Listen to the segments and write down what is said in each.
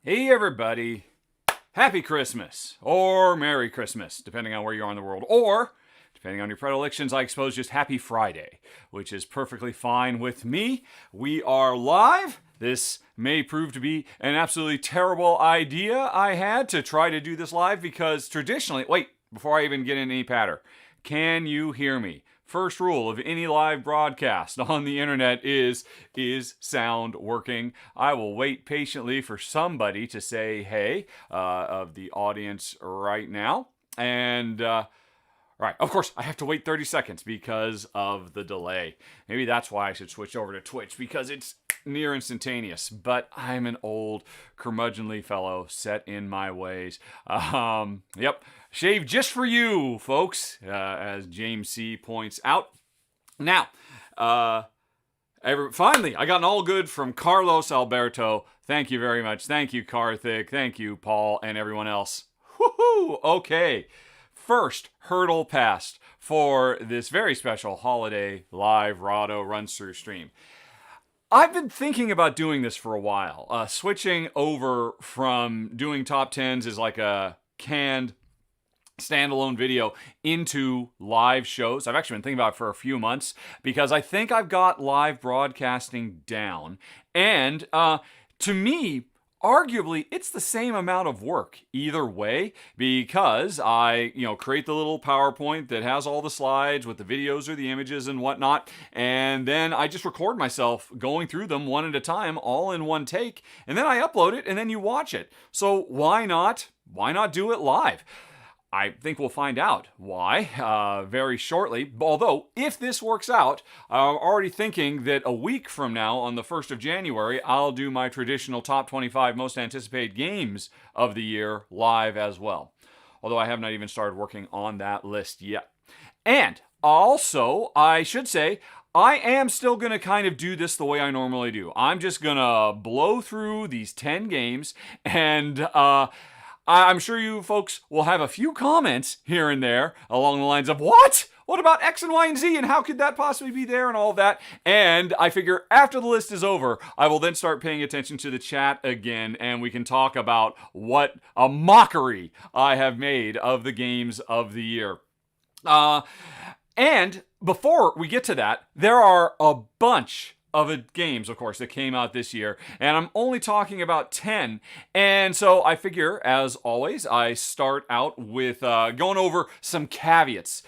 Hey everybody, Happy Christmas, or Merry Christmas, depending on where you are in the world, or, depending on your predilections, I suppose just Happy Friday, which is perfectly fine with me. We are live. This may prove to be an absolutely terrible idea I had to try to do this live because traditionally, before I even get in any patter, can you hear me? First rule of any live broadcast on the internet is sound working? I will wait patiently for somebody to say hey of the audience right now. And right, of course, I have to wait 30 seconds because of the delay. Maybe that's why I should switch over to Twitch, because it's near instantaneous. But I'm an old, curmudgeonly fellow set in my ways. Yep. Shave just for you, folks, as James C. points out. Now, finally, I got an all good from Carlos Alberto. Thank you very much. Thank you, Karthik. Thank you, Paul, and everyone else. Woohoo! Okay. First hurdle passed for this very special holiday live Rahdo runs-through stream. I've been thinking about doing this for a while. Switching over from doing top 10s as like a canned standalone video into live shows. I've actually been thinking about it for a few months because I think I've got live broadcasting down. And to me, arguably, it's the same amount of work either way because I, create the little PowerPoint that has all the slides with the videos or the images and whatnot, and then I just record myself going through them one at a time, all in one take, and then I upload it, and then you watch it. So why not do it live? I think we'll find out why very shortly. Although, if this works out, I'm already thinking that a week from now, on the 1st of January, I'll do my traditional top 25 most anticipated games of the year live as well. Although I have not even started working on that list yet. And also, I should say, I am still going to kind of do this the way I normally do. I'm just going to blow through these 10 games and I'm sure you folks will have a few comments here and there along the lines of, what? What about X and Y and Z, and how could that possibly be there, and all of that? And I figure after the list is over, I will then start paying attention to the chat again, and we can talk about what a mockery I have made of the games of the year. And before we get to that, there are a bunch of games, of course, that came out this year, and I'm only talking about 10, and so I figure, as always, I start out with going over some caveats.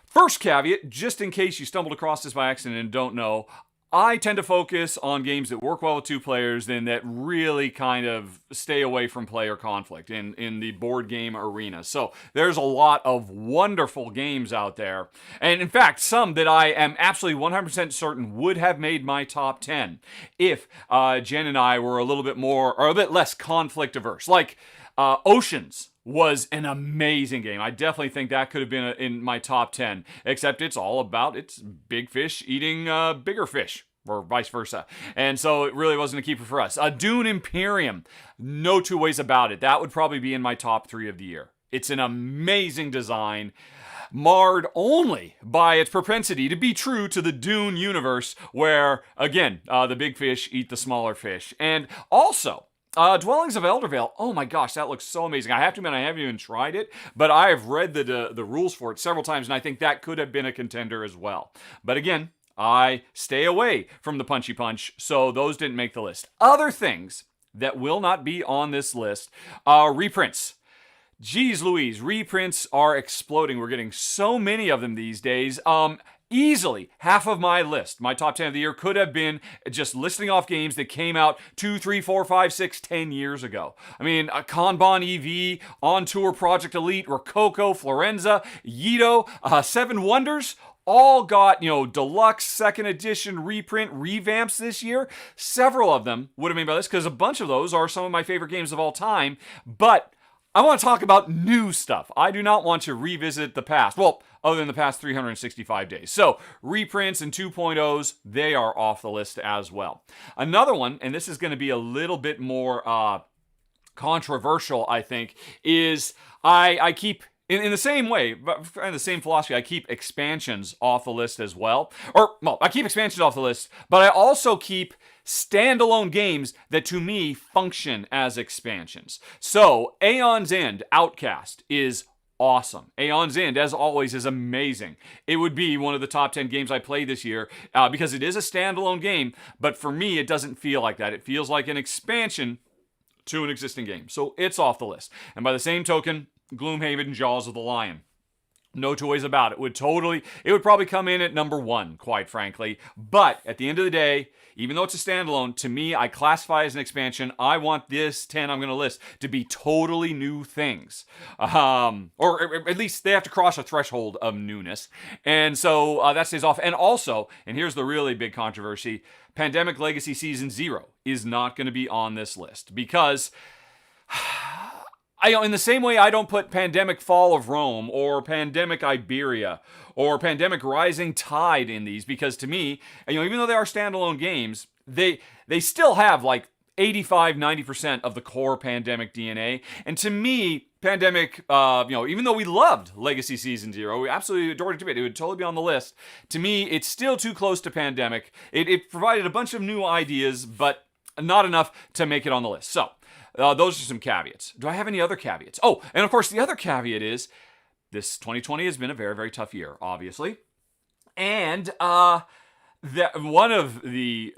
First caveat, just in case you stumbled across this by accident and don't know, I tend to focus on games that work well with two players and that really kind of stay away from player conflict in the board game arena. So there's a lot of wonderful games out there. And in fact, some that I am absolutely 100% certain would have made my top 10 if Jen and I were a little bit more, or a bit less conflict averse. Like Oceans was an amazing game. I definitely think that could have been in my top 10, except it's all about it's big fish eating bigger fish, or vice versa. And so it really wasn't a keeper for us. Dune Imperium, no two ways about it. That would probably be in my top 3 of the year. It's an amazing design, marred only by its propensity to be true to the Dune universe, where, again, the big fish eat the smaller fish. And also, Dwellings of Eldervale, oh my gosh, that looks so amazing. I have to admit, I haven't even tried it, but I have read the rules for it several times, and I think that could have been a contender as well. But again, I stay away from the punchy punch, so those didn't make the list. Other things that will not be on this list are reprints. Jeez Louise, reprints are exploding. We're getting so many of them these days. Easily half of my list, my top 10 of the year, could have been just listing off games that came out 2, 3, 4, 5, 6, 10 years ago. I mean, Kanban EV, On Tour Project Elite, Rococo, Florenza, Yido, Seven Wonders, all got, deluxe, second edition, reprint, revamps this year. Several of them would have made my list because a bunch of those are some of my favorite games of all time, but I want to talk about new stuff. I do not want to revisit the past. Well, other than the past 365 days. So, reprints and 2.0s, they are off the list as well. Another one, and this is going to be a little bit more controversial, I think, is I keep in the same way, but in the same philosophy, I keep expansions off the list as well. Well, I keep expansions off the list, but I also keep standalone games that to me function as expansions. So, Aeon's End Outcast is awesome. Aeon's End, as always, is amazing. It would be one of the top 10 games I played this year because it is a standalone game, but for me, it doesn't feel like that. It feels like an expansion to an existing game. So, it's off the list. And by the same token, Gloomhaven Jaws of the Lion. No two ways about it. It would probably come in at number 1, quite frankly. But at the end of the day, even though it's a standalone, to me, I classify as an expansion. I want this 10 I'm going to list to be totally new things. Or at least they have to cross a threshold of newness. And so that stays off. And also, and here's the really big controversy, Pandemic Legacy Season 0 is not going to be on this list because in the same way I don't put Pandemic Fall of Rome or Pandemic Iberia or Pandemic Rising Tide in these, because to me, even though they are standalone games, they still have like 85-90% of the core Pandemic DNA. And to me, Pandemic, even though we loved Legacy Season 0, we absolutely adored it, it would totally be on the list. To me, it's still too close to Pandemic. It provided a bunch of new ideas, but not enough to make it on the list. So, those are some caveats. Do I have any other caveats? Oh, and of course, the other caveat is this 2020 has been a very, very tough year, obviously. And one of the,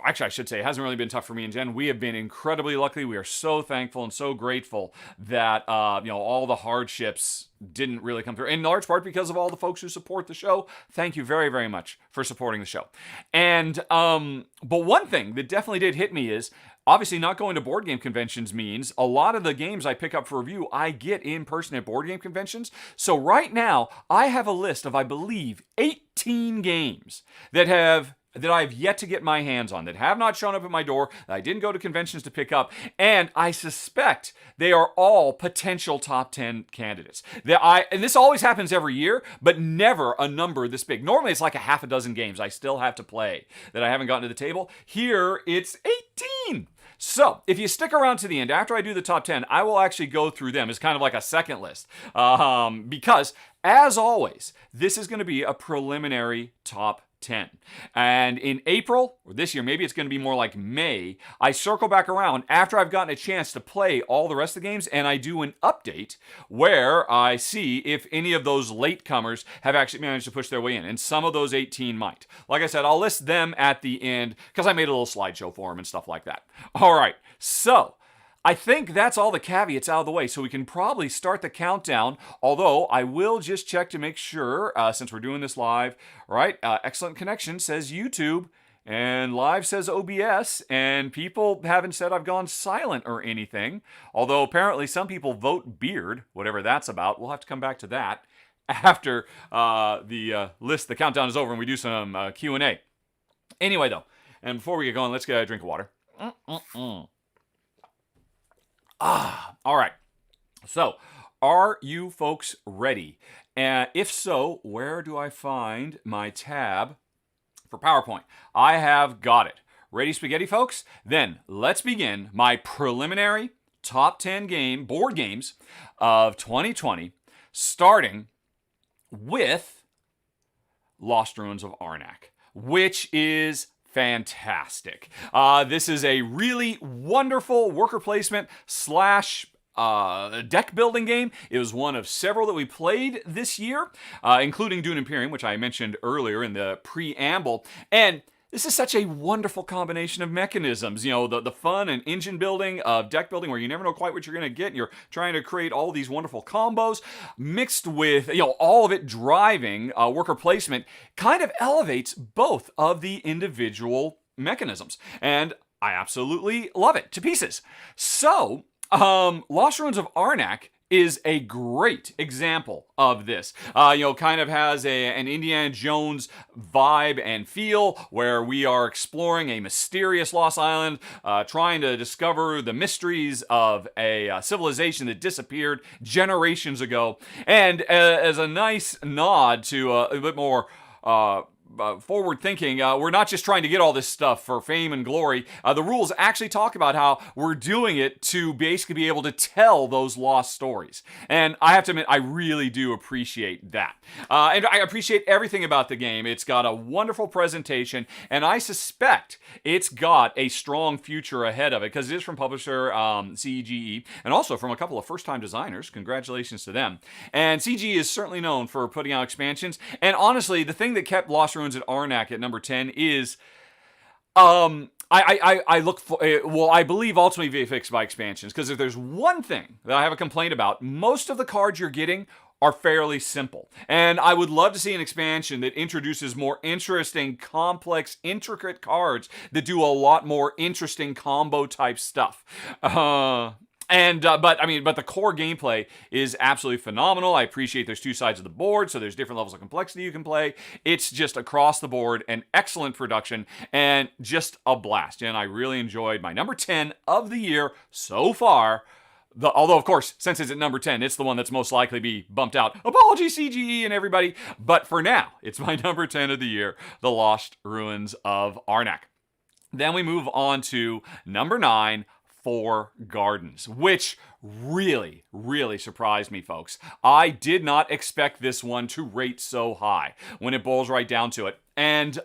actually, I should say, it hasn't really been tough for me and Jen. We have been incredibly lucky. We are so thankful and so grateful that, all the hardships didn't really come through, in large part because of all the folks who support the show. Thank you very, very much for supporting the show. And, but one thing that definitely did hit me is, obviously, not going to board game conventions means a lot of the games I pick up for review, I get in person at board game conventions. So right now, I have a list of, I believe, 18 games that I've yet to get my hands on, that have not shown up at my door, that I didn't go to conventions to pick up, and I suspect they are all potential top 10 candidates. And this always happens every year, but never a number this big. Normally it's like a half a dozen games I still have to play that I haven't gotten to the table. Here, it's 18! So, if you stick around to the end, after I do the top 10, I will actually go through them as kind of like a second list. Because, as always, this is going to be a preliminary top 10. And in April, or this year, maybe it's going to be more like May, I circle back around after I've gotten a chance to play all the rest of the games, and I do an update where I see if any of those latecomers have actually managed to push their way in. And some of those 18 might. Like I said, I'll list them at the end because I made a little slideshow for them and stuff like that. All right, so I think that's all the caveats out of the way, so we can probably start the countdown, although I will just check to make sure, since we're doing this live, right? Excellent connection says YouTube, and live says OBS, and people haven't said I've gone silent or anything, although apparently some people vote beard, whatever that's about. We'll have to come back to that after the countdown is over and we do some Q&A. Anyway, though, and before we get going, let's get a drink of water. All right. So, are you folks ready? If so, where do I find my tab for PowerPoint? I have got it. Ready, spaghetti, folks? Then let's begin my preliminary top 10 board games of 2020, starting with Lost Ruins of Arnak, which is fantastic. This is a really wonderful worker placement / deck building game. It was one of several that we played this year, including Dune Imperium, which I mentioned earlier in the preamble. And this is such a wonderful combination of mechanisms. The fun and engine building of deck building where you never know quite what you're going to get. And you're trying to create all these wonderful combos mixed with, all of it driving worker placement kind of elevates both of the individual mechanisms. And I absolutely love it to pieces. So, Lost Ruins of Arnak is a great example of this. Kind of has an Indiana Jones vibe and feel where we are exploring a mysterious lost island, trying to discover the mysteries of a civilization that disappeared generations ago. And as a nice nod to a bit more forward thinking. We're not just trying to get all this stuff for fame and glory. The rules actually talk about how we're doing it to basically be able to tell those lost stories. And I have to admit, I really do appreciate that. And I appreciate everything about the game. It's got a wonderful presentation, and I suspect it's got a strong future ahead of it because it is from publisher CGE and also from a couple of first-time designers. Congratulations to them. And CGE is certainly known for putting out expansions. And honestly, the thing that kept Lost Ruins at Arnak at number 10 is I look for, well, I believe ultimately be fixed by expansions, because if there's one thing that I have a complaint about, most of the cards you're getting are fairly simple. And I would love to see an expansion that introduces more interesting, complex, intricate cards that do a lot more interesting combo type stuff. But the core gameplay is absolutely phenomenal. I appreciate there's two sides of the board, so there's different levels of complexity you can play. It's just across the board an excellent production and just a blast. And I really enjoyed my number 10 of the year so far. Although, of course, since it's at number 10, it's the one that's most likely to be bumped out. Apologies, CGE and everybody. But for now, it's my number 10 of the year, The Lost Ruins of Arnak. Then we move on to number 9, Four Gardens, which really, really surprised me, folks. I did not expect this one to rate so high when it boils right down to it. And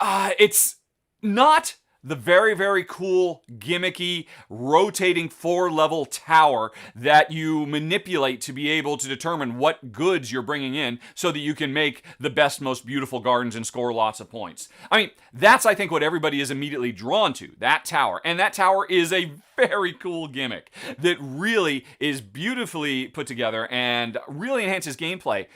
it's not the very, very cool, gimmicky, rotating 4-level tower that you manipulate to be able to determine what goods you're bringing in so that you can make the best, most beautiful gardens and score lots of points. I mean, that's, I think, what everybody is immediately drawn to, that tower. And that tower is a very cool gimmick that really is beautifully put together and really enhances gameplay.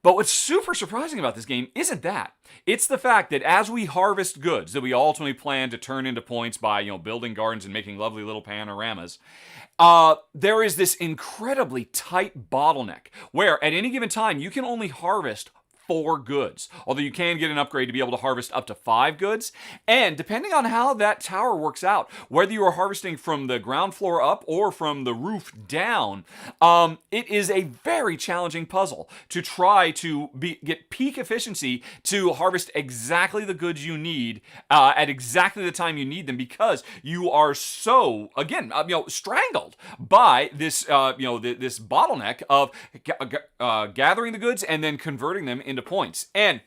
But what's super surprising about this game isn't that. It's the fact that as we harvest goods that we ultimately plan to turn into points by, building gardens and making lovely little panoramas, there is this incredibly tight bottleneck where at any given time you can only harvest 4 goods, although you can get an upgrade to be able to harvest up to 5 goods. And depending on how that tower works out, whether you are harvesting from the ground floor up or from the roof down, it is a very challenging puzzle to try to get peak efficiency to harvest exactly the goods you need at exactly the time you need them, because you are so, again, strangled by this this bottleneck of gathering the goods and then converting them into points. And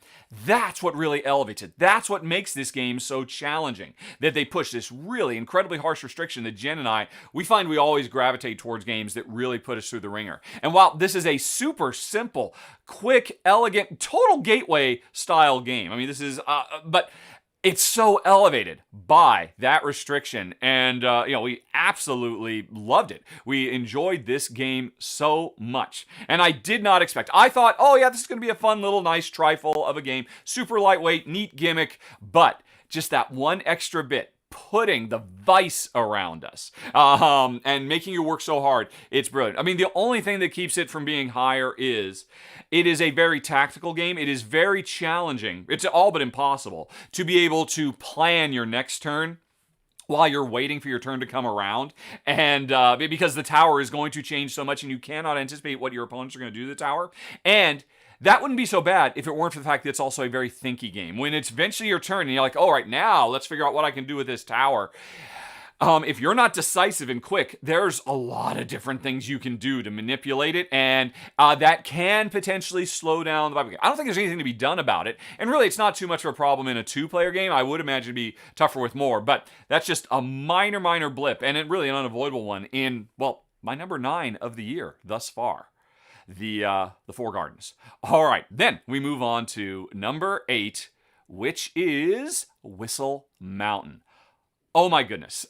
that's what really elevates it. That's what makes this game so challenging, that they push this really incredibly harsh restriction that Jen and I, we find we always gravitate towards games that really put us through the ringer. And while this is a super simple, quick, elegant, total gateway style game, I mean, this is, but it's so elevated by that restriction, and we absolutely loved it. We enjoyed this game so much, and I did not expect. I thought, oh yeah, this is going to be a fun little nice trifle of a game, super lightweight, neat gimmick, but just that one extra bit, putting the vice around us and making you work so hard, it's brilliant. I mean, the only thing that keeps it from being higher is it is a very tactical game. It is very challenging. It's all but impossible to be able to plan your next turn while you're waiting for your turn to come around, and because the tower is going to change so much and you cannot anticipate what your opponents are going to do to the tower. And that wouldn't be so bad if it weren't for the fact that it's also a very thinky game. When it's eventually your turn and you're like, all right, now let's figure out what I can do with this tower. If you're not decisive and quick, there's a lot of different things you can do to manipulate it, and that can potentially slow down the vibe. I don't think there's anything to be done about it, and really it's not too much of a problem in a 2-player game. I would imagine it'd be tougher with more, but that's just a minor blip, and it really an unavoidable one in, well, my number 9 of the year thus far. The Four Gardens. All right, then we move on to number 8, which is Whistle Mountain. Oh my goodness.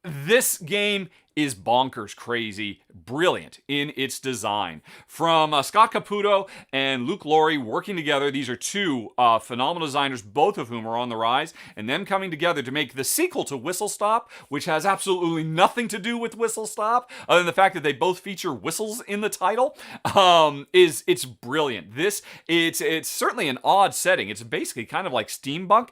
This game is bonkers crazy, brilliant in its design. From Scott Caputo and Luke Laurie working together, these are two phenomenal designers, both of whom are on the rise, and them coming together to make the sequel to Whistle Stop, which has absolutely nothing to do with Whistle Stop, other than the fact that they both feature whistles in the title, it's brilliant. It's certainly an odd setting. It's basically kind of like steampunk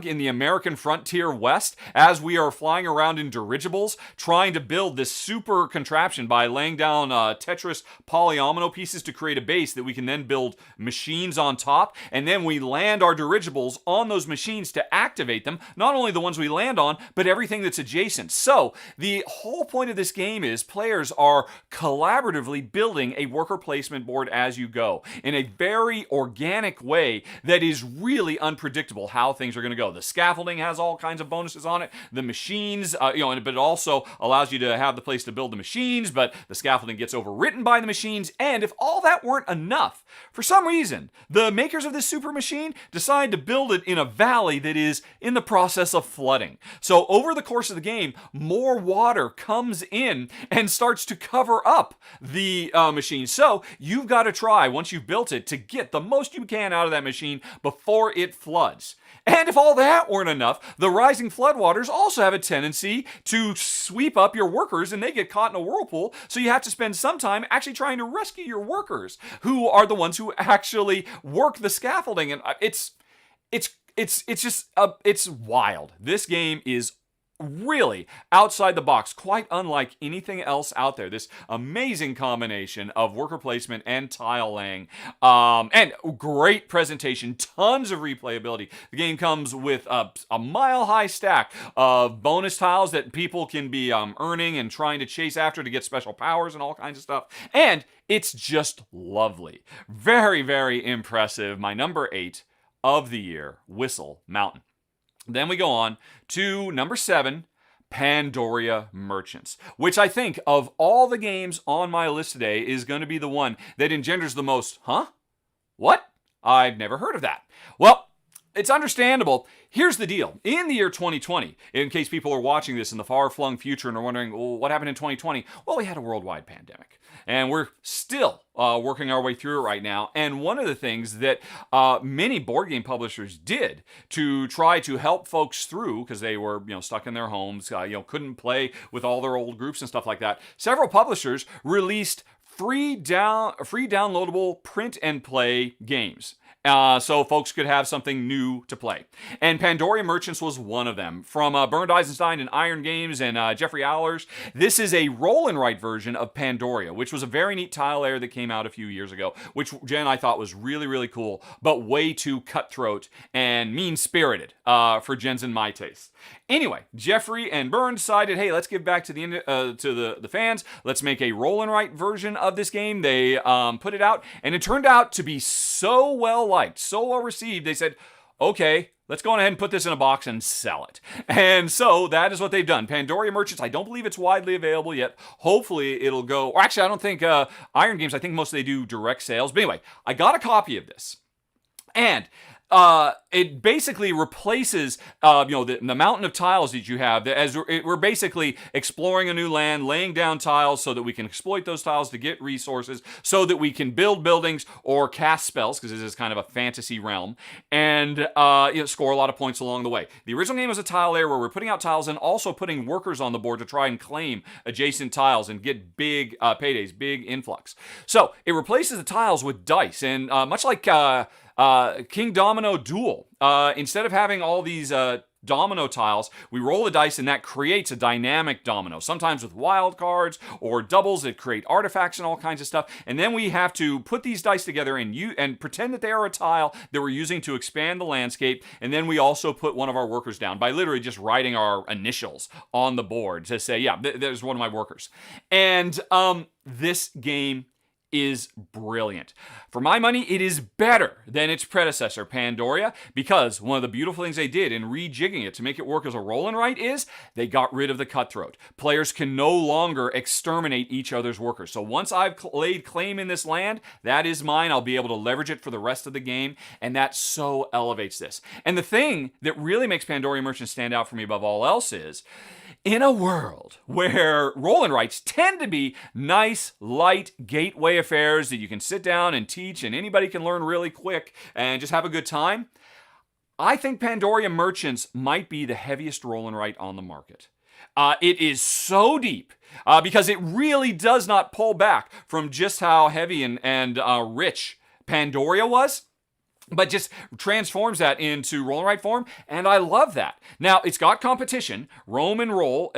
in the American frontier west, as we are flying around in dirigibles trying to to build this super contraption by laying down Tetris polyomino pieces to create a base that we can then build machines on top, and then we land our dirigibles on those machines to activate them, not only the ones we land on, but everything that's adjacent. So the whole point of this game is players are collaboratively building a worker placement board as you go in a very organic way that is really unpredictable how things are going to go. The scaffolding has all kinds of bonuses on it. The machines, but it also allows you to have the place to build the machines, but the scaffolding gets overwritten by the machines. And if all that weren't enough, for some reason, the makers of this super machine decide to build it in a valley that is in the process of flooding. So over the course of the game, more water comes in and starts to cover up the machine. So you've got to try, once you've built it, to get the most you can out of that machine before it floods. And if all that weren't enough, the rising floodwaters also have a tendency to sweep up your workers and they get caught in a whirlpool. So you have to spend some time actually trying to rescue your workers, who are the ones who actually work the scaffolding. And it's wild. This game is really outside the box, quite unlike anything else out there. This amazing combination of worker placement and tile laying, and great presentation, tons of replayability. The game comes with a mile-high stack of bonus tiles that people can be earning and trying to chase after to get special powers and all kinds of stuff. And it's just lovely. Very, very impressive. My number 8 of the year, Whistle Mountain. Then we go on to number 7, Pandoria Merchants, which I think of all the games on my list today is going to be the one that engenders the most, huh? What? I've never heard of that. Well, it's understandable. Here's the deal. In the year 2020, in case people are watching this in the far-flung future and are wondering, well, what happened in 2020? Well, we had a worldwide pandemic. And we're still working our way through it right now. And one of the things that many board game publishers did to try to help folks through, because they were stuck in their homes, couldn't play with all their old groups and stuff like that, several publishers released free downloadable print and play games. So folks could have something new to play. And Pandoria Merchants was one of them. From Bernd Eisenstein and Iron Games and Jeffrey Allers, this is a roll and write version of Pandoria, which was a very neat tile layer that came out a few years ago, which Jen I thought was really, really cool, but way too cutthroat and mean-spirited for Jen's and my taste. Anyway, Jeffrey and Bernd decided, hey, let's give back to the fans. Let's make a roll and write version of this game. They put it out, and it turned out to be so well liked, so well received. They said, okay, let's go on ahead and put this in a box and sell it. And so that is what they've done. Pandoria Merchants, I don't believe it's widely available yet. Hopefully it'll go, or actually I don't think Iron Games, I think mostly they do direct sales. But anyway, I got a copy of this. And it basically replaces, the mountain of tiles that you have. We're basically exploring a new land, laying down tiles so that we can exploit those tiles to get resources, so that we can build buildings or cast spells, because this is kind of a fantasy realm, and score a lot of points along the way. The original game was a tile layer where we're putting out tiles and also putting workers on the board to try and claim adjacent tiles and get big paydays, big influx. So it replaces the tiles with dice, and much like King Domino Duel. Instead of having all these domino tiles, we roll the dice and that creates a dynamic domino, sometimes with wild cards or doubles that create artifacts and all kinds of stuff. And then we have to put these dice together and pretend that they are a tile that we're using to expand the landscape. And then we also put one of our workers down by literally just writing our initials on the board to say, yeah, there's one of my workers. And this game is brilliant. For my money, it is better than its predecessor, Pandoria, because one of the beautiful things they did in rejigging it to make it work as a roll and write is they got rid of the cutthroat. Players can no longer exterminate each other's workers. So once I've laid claim in this land, that is mine. I'll be able to leverage it for the rest of the game, and that so elevates this. And the thing that really makes Pandoria Merchants stand out for me above all else is, in a world where roll and writes tend to be nice, light gateway affairs that you can sit down and teach and anybody can learn really quick and just have a good time, I think Pandoria Merchants might be the heaviest roll and write on the market. It is so deep because it really does not pull back from just how heavy and rich Pandoria was. but just transforms that into roll and write form, and I love that. Now, it's got competition. Roam and Roll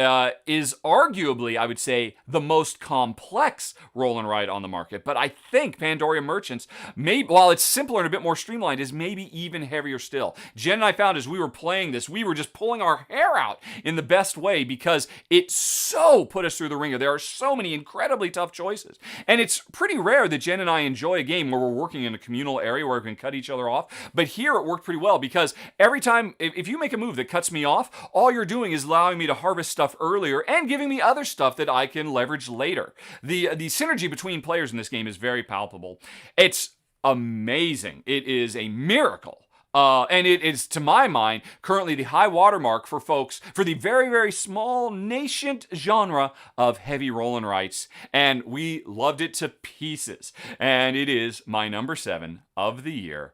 is arguably, I would say, the most complex roll and write on the market, but I think Pandoria Merchants, while it's simpler and a bit more streamlined, is maybe even heavier still. Jen and I found as we were playing this, we were just pulling our hair out in the best way because it so put us through the ringer. There are so many incredibly tough choices, and it's pretty rare that Jen and I enjoy a game where we're working in a communal area where we can cut each other off. But here it worked pretty well because every time, if you make a move that cuts me off, all you're doing is allowing me to harvest stuff earlier and giving me other stuff that I can leverage later. The synergy between players in this game is very palpable. It's amazing. It is a miracle. And it is, to my mind, currently the high watermark for folks for the very, very small, nascent genre of heavy roll and writes. And we loved it to pieces. And it is my number 7 of the year,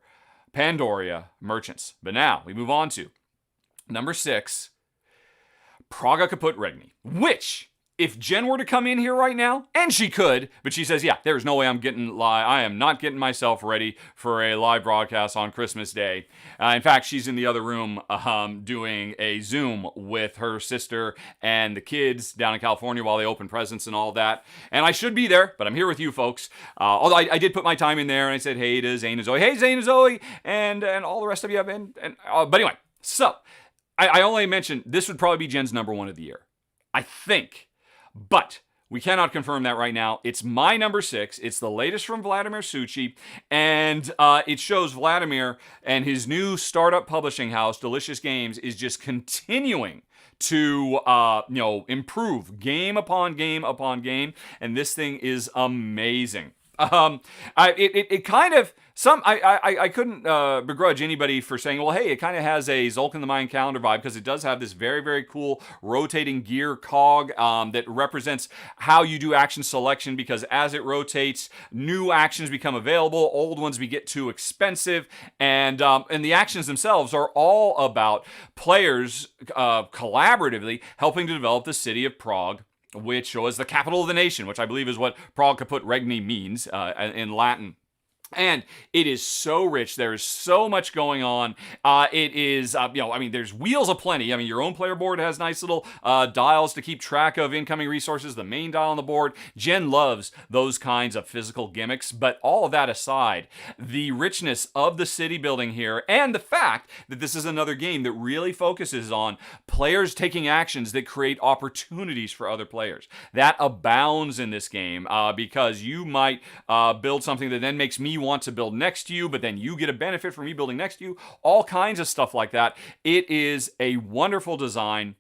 Pandoria Merchants. But now we move on to number 6, Praga Caput Regni, which, if Jen were to come in here right now, and she could, but she says, yeah, there's no way I am not getting myself ready for a live broadcast on Christmas Day. In fact, she's in the other room doing a Zoom with her sister and the kids down in California while they open presents and all that. And I should be there, but I'm here with you folks. Although I did put my time in there and I said, hey to Zane and Zoe, hey Zane and Zoe, and all the rest of you. But anyway, so I only mentioned this would probably be Jen's number 1 of the year, I think. But we cannot confirm that right now. It's my number 6. It's the latest from Vladimir Suchy, and it shows Vladimir and his new startup publishing house, Delicious Games, is just continuing to improve game upon game upon game, and this thing is amazing. It kind of I couldn't begrudge anybody for saying, well, hey, it kind of has a Zulk in the Mind calendar vibe because it does have this very, very cool rotating gear cog that represents how you do action selection, because as it rotates, new actions become available, old ones get too expensive, and the actions themselves are all about players collaboratively helping to develop the city of Prague, which was the capital of the nation, which I believe is what Praga Caput Regni means in Latin. And it is so rich. There is so much going on. It is, there's wheels aplenty. Your own player board has nice little dials to keep track of incoming resources, the main dial on the board. Jen loves those kinds of physical gimmicks. But all of that aside, the richness of the city building here and the fact that this is another game that really focuses on players taking actions that create opportunities for other players. That abounds in this game because you might build something that then makes me want to build next to you, but then you get a benefit from me building next to you. All kinds of stuff like that. It is a wonderful design.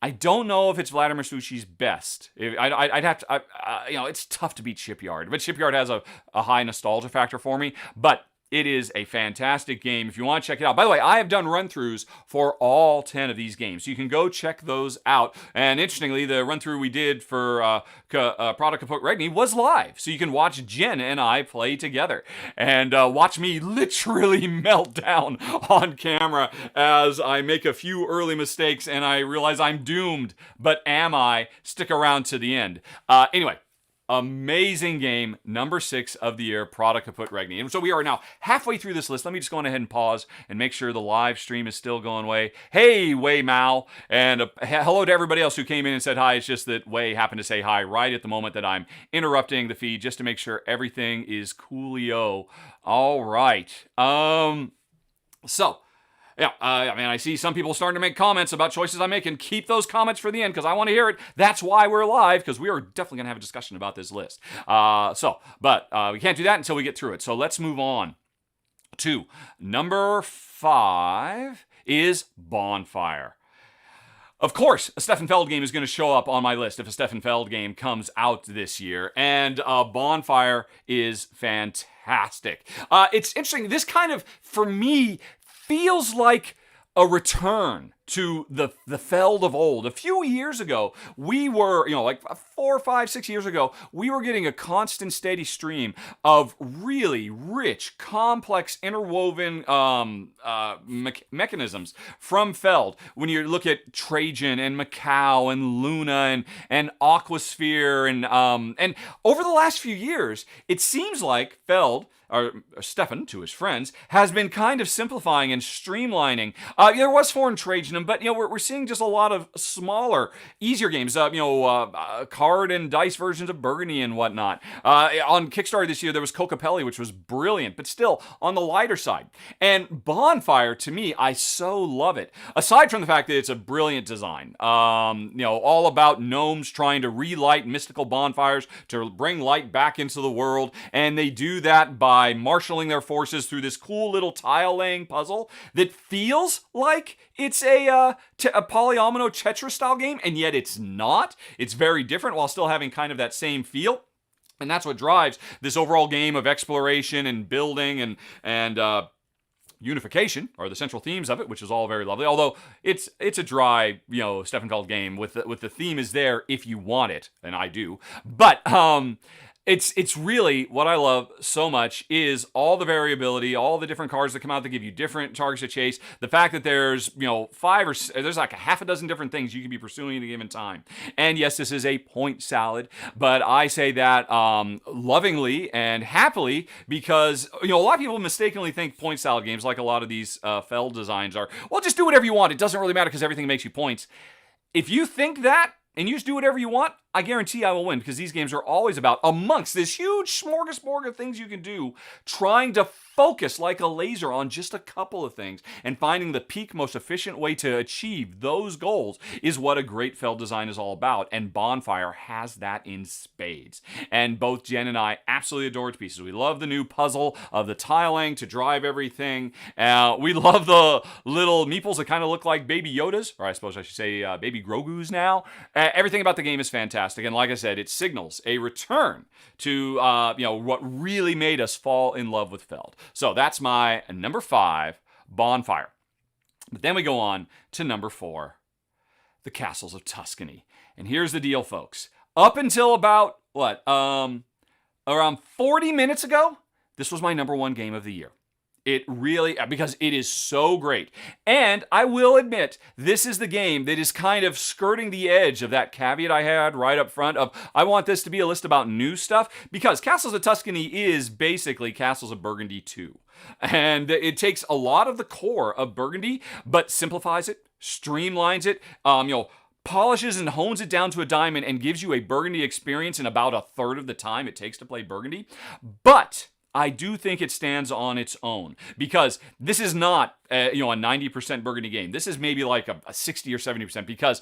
I don't know if it's Vladimir Suchy's best. I'd have to, it's tough to beat Shipyard, but Shipyard has a high nostalgia factor for me. But it is a fantastic game if you want to check it out. By the way, I have done run-throughs for all 10 of these games, so you can go check those out. And interestingly, the run-through we did for Praga Caput Regni was live, so you can watch Jen and I play together and watch me literally melt down on camera as I make a few early mistakes and I realize I'm doomed. But am I? Stick around to the end. Anyway. Amazing game, number 6 of the year, Praga Caput Regni. And so we are now halfway through this list. Let me just go on ahead and pause and make sure the live stream is still going Wei. Hey, Wei Mao. And hello to everybody else who came in and said hi. It's just that Wei happened to say hi right at the moment that I'm interrupting the feed just to make sure everything is coolio. All right. Yeah, I see some people starting to make comments about choices I'm making. Keep those comments for the end because I want to hear it. That's why we're live, because we are definitely going to have a discussion about this list. But we can't do that until we get through it. So let's move on to number 5 is Bonfire. Of course, a Stefan Feld game is going to show up on my list if a Stefan Feld game comes out this year. And Bonfire is fantastic. It's interesting. This kind of, for me, feels like a return to the Feld of old. A few years ago, we were, like 4, 5, 6 years ago, we were getting a constant, steady stream of really rich, complex, interwoven mechanisms from Feld. When you look at Trajan and Macau and Luna and Aquasphere and over the last few years, it seems like Feld, or Stefan, to his friends, has been kind of simplifying and streamlining. There was foreign trade in them, but we're seeing just a lot of smaller, easier games. Card and dice versions of Burgundy and whatnot. On Kickstarter this year, there was Cocapelli, which was brilliant, but still on the lighter side. And Bonfire, to me, I so love it. Aside from the fact that it's a brilliant design, all about gnomes trying to relight mystical bonfires to bring light back into the world, and they do that by marshaling their forces through this cool little tile-laying puzzle that feels like it's a polyomino Tetris-style game, and yet it's not. It's very different while still having kind of that same feel. And that's what drives this overall game of exploration and building and unification are the central themes of it, which is all very lovely. Although it's a dry, Steffenfeld game with the theme is there if you want it, and I do. But it's really what I love so much is all the variability, all the different cards that come out that give you different targets to chase. The fact that there's there's like a half a dozen different things you can be pursuing at a given time. And yes, this is a point salad, but I say that lovingly and happily because a lot of people mistakenly think point salad games, like a lot of these Feld designs are, well, just do whatever you want. It doesn't really matter because everything makes you points. If you think that and you just do whatever you want, I guarantee I will win, because these games are always about, amongst this huge smorgasbord of things you can do, trying to focus like a laser on just a couple of things, and finding the peak, most efficient way to achieve those goals is what a great Feld design is all about, and Bonfire has that in spades. And both Jen and I absolutely adore it to pieces. We love the new puzzle of the tiling to drive everything. We love the little meeples that kind of look like baby Yodas, or I suppose I should say baby Grogus now. Everything about the game is fantastic. And like I said, it signals a return to what really made us fall in love with Feld. So that's my number 5, Bonfire. But then we go on to number 4, the Castles of Tuscany. And here's the deal, folks. Up until about, around 40 minutes ago, this was my number 1 game of the year. It really, because it is so great. And I will admit, this is the game that is kind of skirting the edge of that caveat I had right up front of, I want this to be a list about new stuff, because Castles of Tuscany is basically Castles of Burgundy 2. And it takes a lot of the core of Burgundy, but simplifies it, streamlines it, polishes and hones it down to a diamond and gives you a Burgundy experience in about a third of the time it takes to play Burgundy. But I do think it stands on its own, because this is not a 90% Burgundy game. This is maybe like a 60 or 70%, because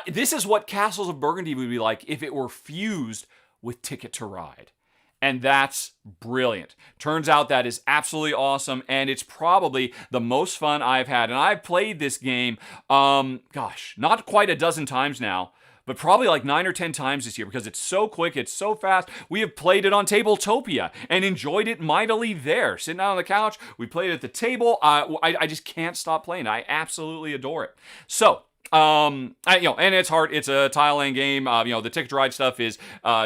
this is what Castles of Burgundy would be like if it were fused with Ticket to Ride. And that's brilliant. Turns out that is absolutely awesome, and it's probably the most fun I've had. And I've played this game, not quite a dozen times now, but probably like 9 or 10 times this year, because it's so quick, it's so fast. We have played it on Tabletopia and enjoyed it mightily there. Sitting out on the couch, we played it at the table. I just can't stop playing. I absolutely adore it. So, and it's hard. It's a tile-laying game. The Ticket to Ride stuff is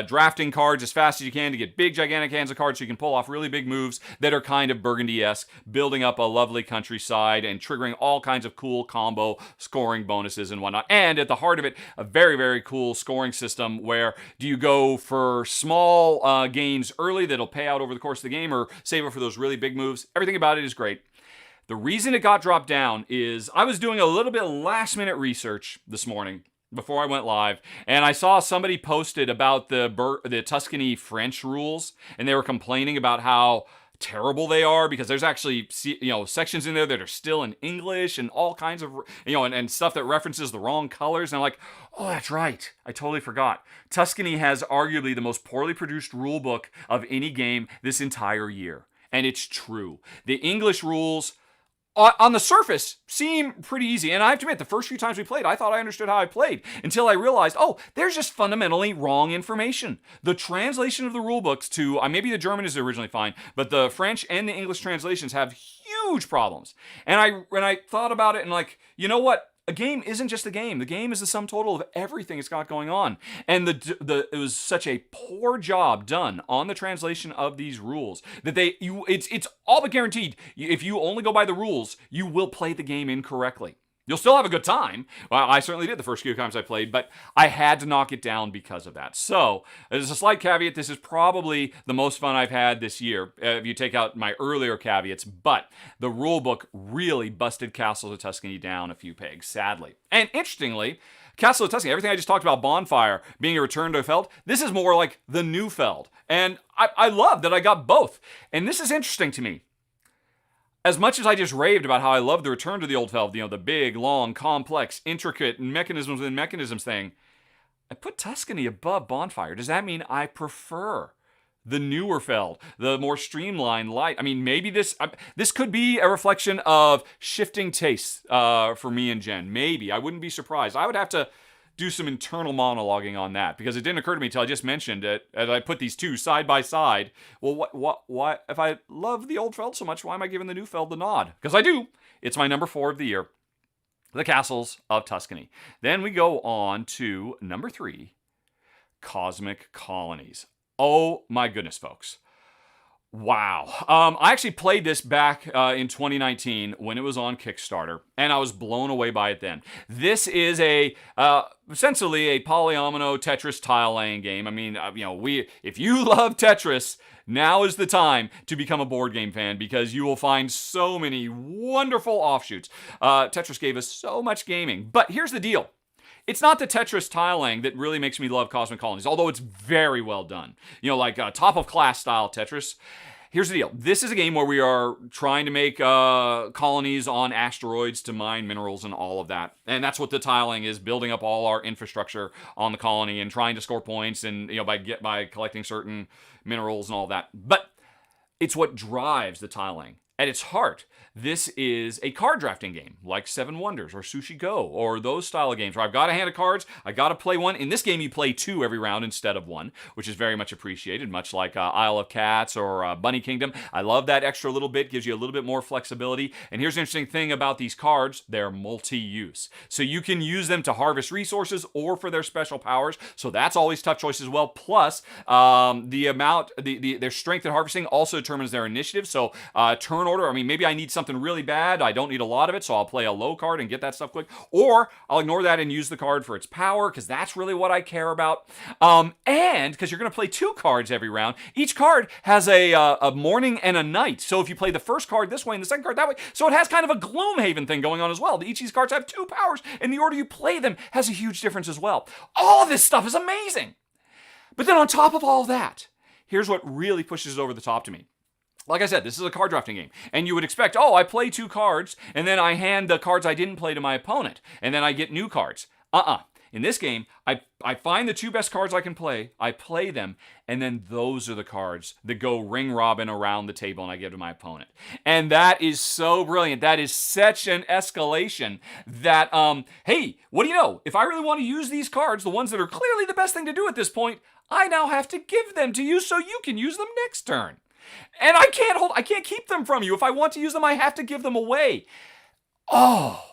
drafting cards as fast as you can to get big, gigantic hands of cards so you can pull off really big moves that are kind of Burgundy-esque, building up a lovely countryside and triggering all kinds of cool combo scoring bonuses and whatnot. And at the heart of it, a very, very cool scoring system where do you go for small gains early that'll pay out over the course of the game, or save it for those really big moves. Everything about it is great. The reason it got dropped down is I was doing a little bit of last-minute research this morning before I went live, and I saw somebody posted about the Tuscany French rules, and they were complaining about how terrible they are, because there's actually sections in there that are still in English and all kinds of and stuff that references the wrong colors. And I'm like, oh, that's right, I totally forgot. Tuscany has arguably the most poorly produced rule book of any game this entire year, and it's true. The English rules on the surface seem pretty easy. And I have to admit, the first few times we played, I thought I understood how I played, until I realized, there's just fundamentally wrong information. The translation of the rule books to, maybe the German is originally fine, but the French and the English translations have huge problems. And I thought about it and like, you know what? A game isn't just a game. The game is the sum total of everything it's got going on. And it was such a poor job done on the translation of these rules that it's all but guaranteed. If you only go by the rules, you will play the game incorrectly. You'll still have a good time. Well, I certainly did the first few times I played, but I had to knock it down because of that. So, there's a slight caveat. This is probably the most fun I've had this year, if you take out my earlier caveats. But the rulebook really busted Castles of Tuscany down a few pegs, sadly. And interestingly, Castle of Tuscany, everything I just talked about, Bonfire being a return to Feld, this is more like the new Feld. And I love that I got both. And this is interesting to me. As much as I just raved about how I love the return to the old Feld, the big, long, complex, intricate mechanisms within mechanisms thing, I put Tuscany above Bonfire. Does that mean I prefer the newer Feld, the more streamlined, light? I mean, maybe this could be a reflection of shifting tastes for me and Jen. Maybe. I wouldn't be surprised. I would have to do some internal monologuing on that, because it didn't occur to me until I just mentioned it as I put these two side by side. Well, why, if I love the old Feld so much, why am I giving the new Feld the nod? Because I do. It's my number 4 of the year, the Castles of Tuscany. Then we go on to number 3, Cosmic Colonies. Oh my goodness, folks. Wow. I actually played this back in 2019 when it was on Kickstarter, and I was blown away by it then. This is essentially a polyomino Tetris tile laying game. I mean, if you love Tetris, now is the time to become a board game fan, because you will find so many wonderful offshoots. Tetris gave us so much gaming, but here's the deal. It's not the Tetris tiling that really makes me love Cosmic Colonies, although it's very well done. Like top of class style Tetris. Here's the deal. This is a game where we are trying to make colonies on asteroids to mine minerals and all of that. And that's what the tiling is, building up all our infrastructure on the colony and trying to score points and by collecting certain minerals and all that. But it's what drives the tiling. At its heart, this is a card drafting game like Seven Wonders or Sushi Go or those style of games where I've got a hand of cards, I got to play one. In this game, you play 2 every round instead of 1, which is very much appreciated, much like Isle of Cats or Bunny Kingdom. I love that extra little bit, gives you a little bit more flexibility. And here's the interesting thing about these cards, they're multi-use. So you can use them to harvest resources or for their special powers. So that's always tough choice as well. Plus, their strength at harvesting also determines their initiative. So turn order, maybe I need something really bad. I don't need a lot of it, so I'll play a low card and get that stuff quick. Or I'll ignore that and use the card for its power, because that's really what I care about. And because you're going to play 2 cards every round, each card has a morning and a night. So if you play the first card this way and the second card that way, so it has kind of a Gloomhaven thing going on as well. Each of these cards have 2 powers, and the order you play them has a huge difference as well. All this stuff is amazing. But then on top of all that, here's what really pushes it over the top to me. Like I said, this is a card drafting game. And you would expect, I play 2 cards, and then I hand the cards I didn't play to my opponent, and then I get new cards. In this game, I find the 2 best cards I can play, I play them, and then those are the cards that go ring robin around the table and I give to my opponent. And that is so brilliant. That is such an escalation that, hey, what do you know? If I really want to use these cards, the ones that are clearly the best thing to do at this point, I now have to give them to you so you can use them next turn. And I can't keep them from you. If I want to use them, I have to give them away. Oh,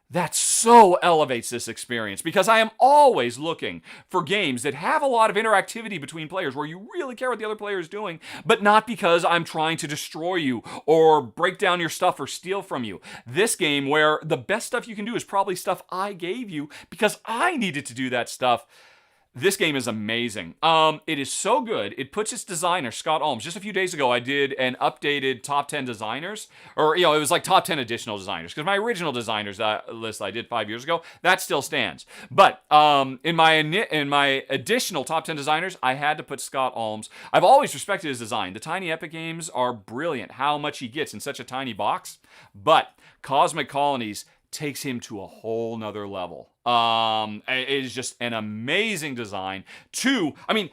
that so elevates this experience, because I am always looking for games that have a lot of interactivity between players where you really care what the other player is doing, but not because I'm trying to destroy you or break down your stuff or steal from you. This game, where the best stuff you can do is probably stuff I gave you because I needed to do that stuff. This game is amazing. It is so good. It puts its designer, Scott Almes. Just a few days ago, I did an updated top 10 designers, or it was like top 10 additional designers, because my original designers list I did 5 years ago, that still stands. But in my additional top 10 designers, I had to put Scott Almes. I've always respected his design. The Tiny Epic games are brilliant. How much he gets in such a tiny box, but Cosmic Colonies takes him to a whole nother level. It is just an amazing design.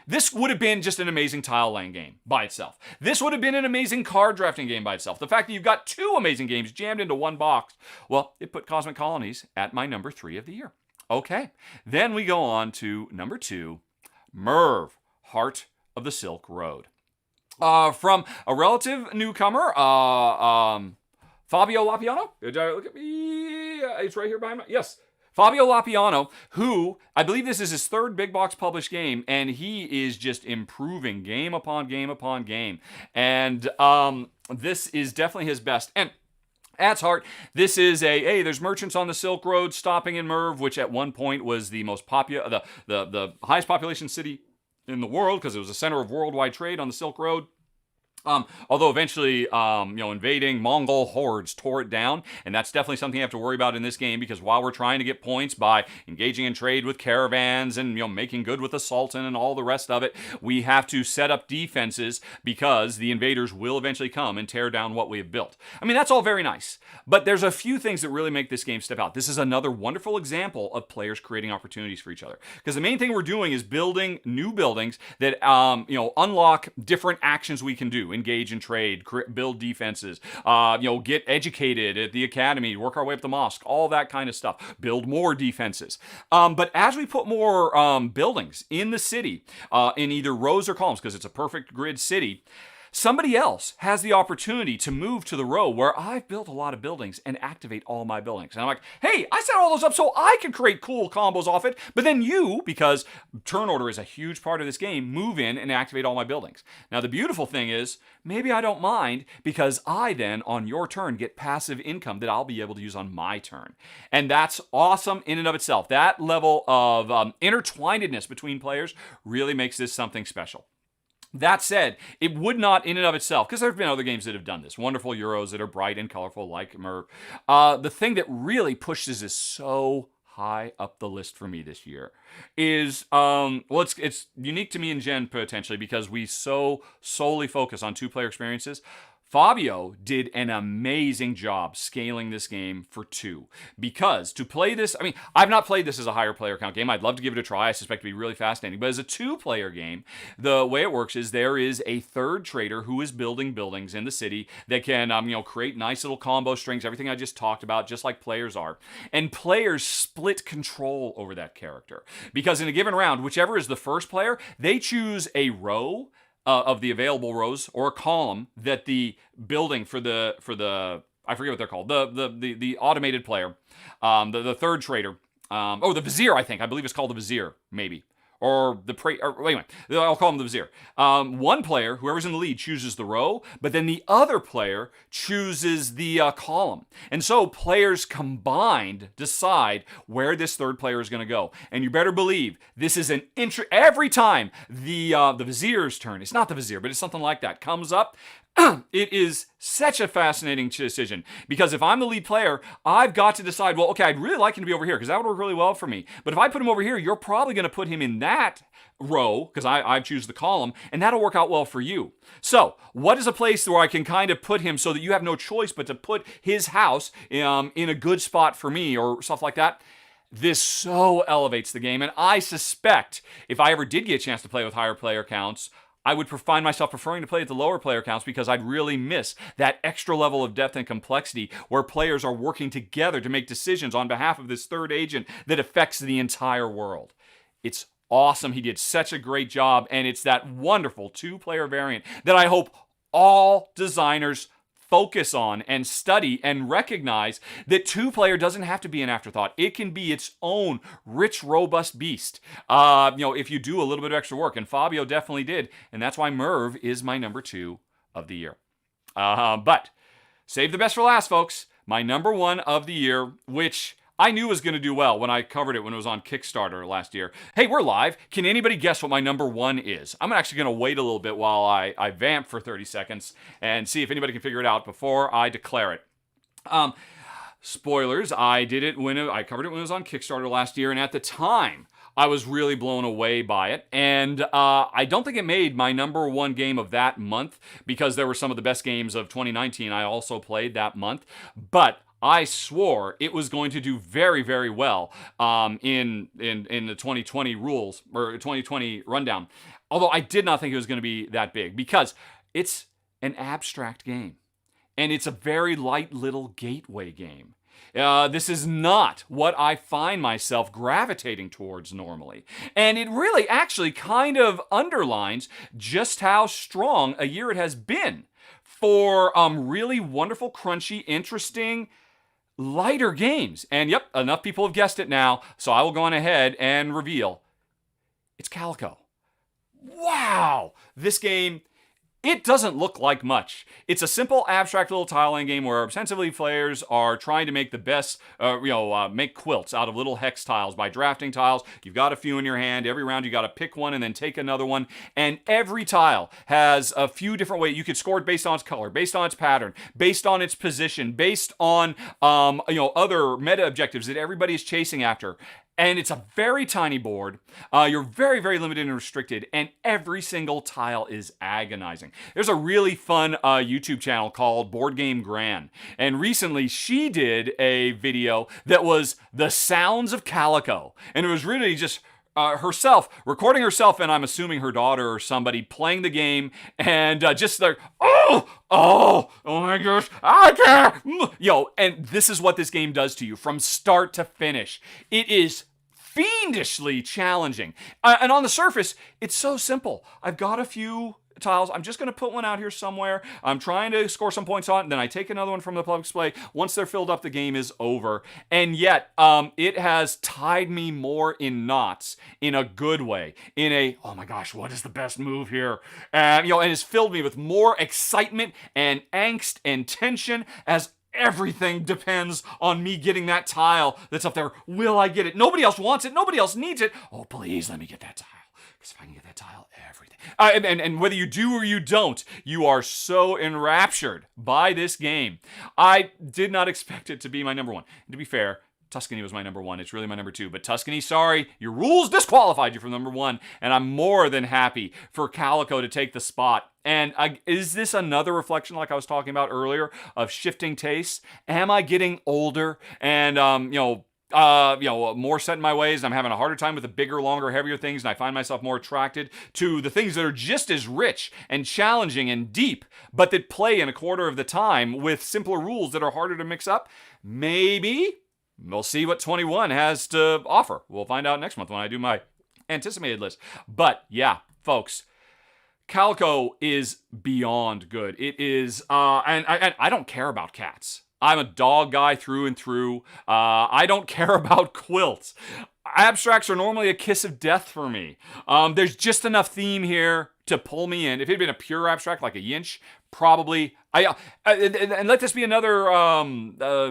This would have been just an amazing tile laying game by itself. This would have been an amazing card drafting game by itself. The fact that you've got 2 amazing games jammed into one box, well, it put Cosmic Colonies at my number 3 of the year. Okay, then we go on to number 2, Merv, Heart of the Silk Road. From a relative newcomer, Fabio Lapiano. Look at me. It's right here behind me. Yes. Fabio Lapiano, who, I believe this is his 3rd big box published game, and he is just improving game upon game upon game. And this is definitely his best. And At its heart, this is hey, there's merchants on the Silk Road stopping in Merv, which at one point was the most popular, the highest population city in the world because it was a center of worldwide trade on the Silk Road. Although eventually, invading Mongol hordes tore it down, and that's definitely something you have to worry about in this game because while we're trying to get points by engaging in trade with caravans and making good with the Sultan and all the rest of it, we have to set up defenses because the invaders will eventually come and tear down what we have built. I mean, that's all very nice, but there's a few things that really make this game step out. This is another wonderful example of players creating opportunities for each other because the main thing we're doing is building new buildings that unlock different actions we can do. Engage in trade, build defenses, get educated at the academy, work our way up the mosque, all that kind of stuff. Build more defenses. But as we put more buildings in the city, in either rows or columns, because it's a perfect grid city, somebody else has the opportunity to move to the row where I've built a lot of buildings and activate all my buildings. And I'm like, hey, I set all those up so I can create cool combos off it. But then you, because turn order is a huge part of this game, move in and activate all my buildings. Now, the beautiful thing is, maybe I don't mind because I then, on your turn, get passive income that I'll be able to use on my turn. And that's awesome in and of itself. That level of intertwinedness between players really makes this something special. That said, it would not in and of itself, because there have been other games that have done this, wonderful Euros that are bright and colorful like Merv. The thing that really pushes this so high up the list for me this year is, it's unique to me and Jen potentially because we so solely focus on two-player experiences. Fabio did an amazing job scaling this game for two. Because to play this, I mean, I've not played this as a higher player count game. I'd love to give it a try. I suspect it'd be really fascinating. But as a two-player game, the way it works is there is a third trader who is building buildings in the city that can, create nice little combo strings, everything I just talked about, just like players are. And players split control over that character. Because in a given round, whichever is the first player, they choose a row of the available rows or a column that the building for the I forget what they're called, the automated player, the third trader, the vizier, I believe it's called the vizier, maybe. Or anyway, I'll call him the vizier. One player, whoever's in the lead, chooses the row, but then the other player chooses the column. And so players combined decide where this third player is going to go. And you better believe this is every time the vizier's turn, it's not the vizier, but it's something like that, comes up, it is such a fascinating decision because if I'm the lead player, I've got to decide, well, okay, I'd really like him to be over here because that would work really well for me. But if I put him over here, you're probably going to put him in that row because I choose the column, and that'll work out well for you. So what is a place where I can kind of put him so that you have no choice but to put his house in a good spot for me or stuff like that? This so elevates the game, and I suspect if I ever did get a chance to play with higher player counts, I would find myself preferring to play at the lower player counts because I'd really miss that extra level of depth and complexity where players are working together to make decisions on behalf of this third agent that affects the entire world. It's awesome. He did such a great job, and it's that wonderful two-player variant that I hope all designers focus on and study and recognize that two-player doesn't have to be an afterthought. It can be its own rich, robust beast. If you do a little bit of extra work, and Fabio definitely did, and that's why Merv is my number 2 of the year. But save the best for last, folks. My number 1 of the year, which I knew was going to do well when I covered it when it was on Kickstarter last year. Hey, we're live. Can anybody guess what my number 1 is? I'm actually going to wait a little bit while I vamp for 30 seconds and see if anybody can figure it out before I declare it. Spoilers, I did it when I covered it when it was on Kickstarter last year, and at the time, I was really blown away by it, and I don't think it made my number 1 game of that month because there were some of the best games of 2019 I also played that month, but I swore it was going to do very, very well in the 2020 rules or 2020 rundown. Although I did not think it was going to be that big because it's an abstract game and it's a very light little gateway game. This is not what I find myself gravitating towards normally. And it really actually kind of underlines just how strong a year it has been for really wonderful, crunchy, interesting, lighter games. And yep, enough people have guessed it now, so I will go on ahead and reveal it's Calico. Wow! This game It doesn't look like much. It's a simple, abstract little tile-laying game where ostensibly players are trying to make the best, make quilts out of little hex tiles by drafting tiles. You've got a few in your hand. Every round you got to pick one and then take another one. And every tile has a few different ways. You could score it based on its color, based on its pattern, based on its position, based on other meta objectives that everybody is chasing after. And it's a very tiny board. You're very, very limited and restricted, and every single tile is agonizing. There's a really fun YouTube channel called Board Game Gran, and recently she did a video that was the sounds of Calico, and it was really just herself, recording herself, and I'm assuming her daughter or somebody playing the game, and just like, oh my gosh, I can't. And this is what this game does to you from start to finish. It is fiendishly challenging. And on the surface, it's so simple. I've got a few tiles. I'm just going to put one out here somewhere. I'm trying to score some points on it, and then I take another one from the public display. Once they're filled up, the game is over. And yet, it has tied me more in knots in a good way. In a, oh my gosh, what is the best move here? And it's filled me with more excitement and angst and tension as everything depends on me getting that tile that's up there. Will I get it? Nobody else wants it. Nobody else needs it. Oh, please let me get that tile. Because if I can get that tile, everything. And whether you do or you don't, you are so enraptured by this game. I did not expect it to be my number one. And to be fair, Tuscany was my number one. It's really my number two. But Tuscany, sorry, your rules disqualified you from number one. And I'm more than happy for Calico to take the spot. And is this another reflection, like I was talking about earlier, of shifting tastes? Am I getting older and, more set in my ways, and I'm having a harder time with the bigger, longer, heavier things, and I find myself more attracted to the things that are just as rich and challenging and deep, but that play in a quarter of the time with simpler rules that are harder to mix up? Maybe. We'll see what 21 has to offer. We'll find out next month when I do my anticipated list. But yeah, folks, Calico is beyond good. It is, and I don't care about cats. I'm a dog guy through and through. I don't care about quilts. Abstracts are normally a kiss of death for me. There's just enough theme here to pull me in. If it had been a pure abstract like a Yinch, probably. And let this be another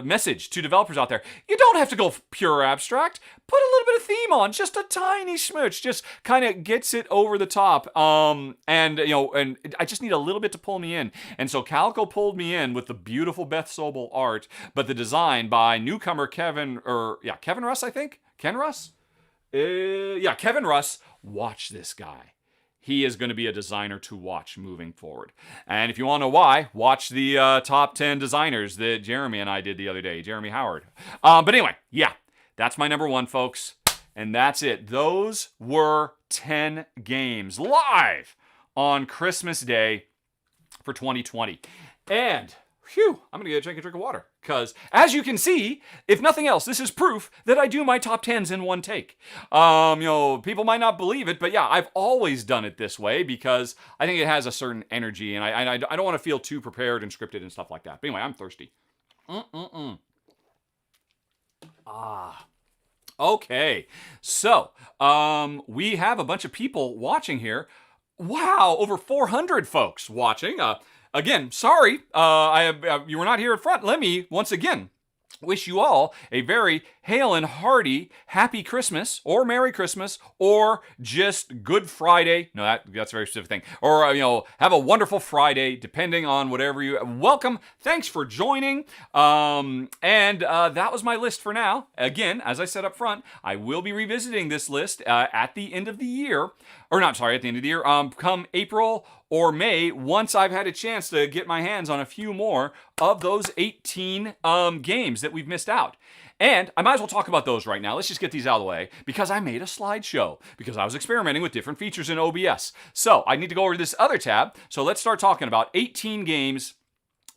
message to developers out there. You don't have to go pure abstract. Put a little bit of theme on, just a tiny smooch, just kind of gets it over the top. And I just need a little bit to pull me in. And so Calico pulled me in with the beautiful Beth Sobel art, but the design by newcomer Kevin Russ, I think. Ken Russ? Kevin Russ. Watch this guy. He is going to be a designer to watch moving forward. And if you want to know why, watch the top 10 designers that Jeremy and I did the other day. Jeremy Howard. But anyway, yeah, that's my number one, folks. And that's it. Those were 10 games live on Christmas Day for 2020. And I'm going to take a drink of water. Because, as you can see, if nothing else, this is proof that I do my top 10s in one take. People might not believe it, but yeah, I've always done it this way because I think it has a certain energy, and I don't want to feel too prepared and scripted and stuff like that. But anyway, I'm thirsty. Okay. So, we have a bunch of people watching here. Wow, over 400 folks watching. Again, sorry, you were not here at front. Let me, once again, wish you all a very hail and hearty Happy Christmas, or Merry Christmas, or just Good Friday. No, that's a very specific thing. Or, have a wonderful Friday, depending on whatever you... Welcome. Thanks for joining. That was my list for now. Again, as I said up front, I will be revisiting this list at the end of the year. Or not, sorry, at the end of the year. Come April or May, once I've had a chance to get my hands on a few more of those 18 games that we've missed out. And I might as well talk about those right now. Let's just get these out of the way, because I made a slideshow, because I was experimenting with different features in OBS. So I need to go over to this other tab. So let's start talking about 18 games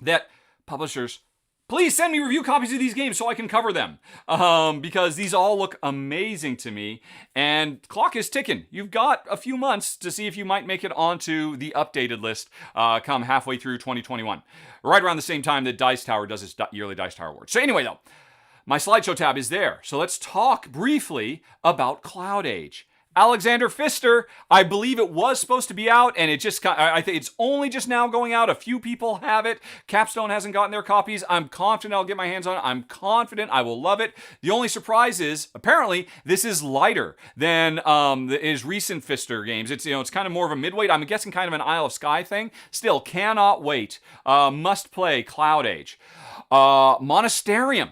that publishers... Please send me review copies of these games so I can cover them, because these all look amazing to me, and clock is ticking. You've got a few months to see if you might make it onto the updated list come halfway through 2021, right around the same time that Dice Tower does its yearly Dice Tower Awards. So anyway, though, my slideshow tab is there. So let's talk briefly about Cloud Age. Alexander Pfister, I believe it was supposed to be out, and it just, I think it's only just now going out. A few people have it. Capstone hasn't gotten their copies. I'm confident I'll get my hands on it. I'm confident I will love it. The only surprise is, apparently, this is lighter than his recent Pfister games. It's, it's kind of more of a midweight. I'm guessing kind of an Isle of Skye thing. Still, cannot wait. Must play Cloud Age. Monasterium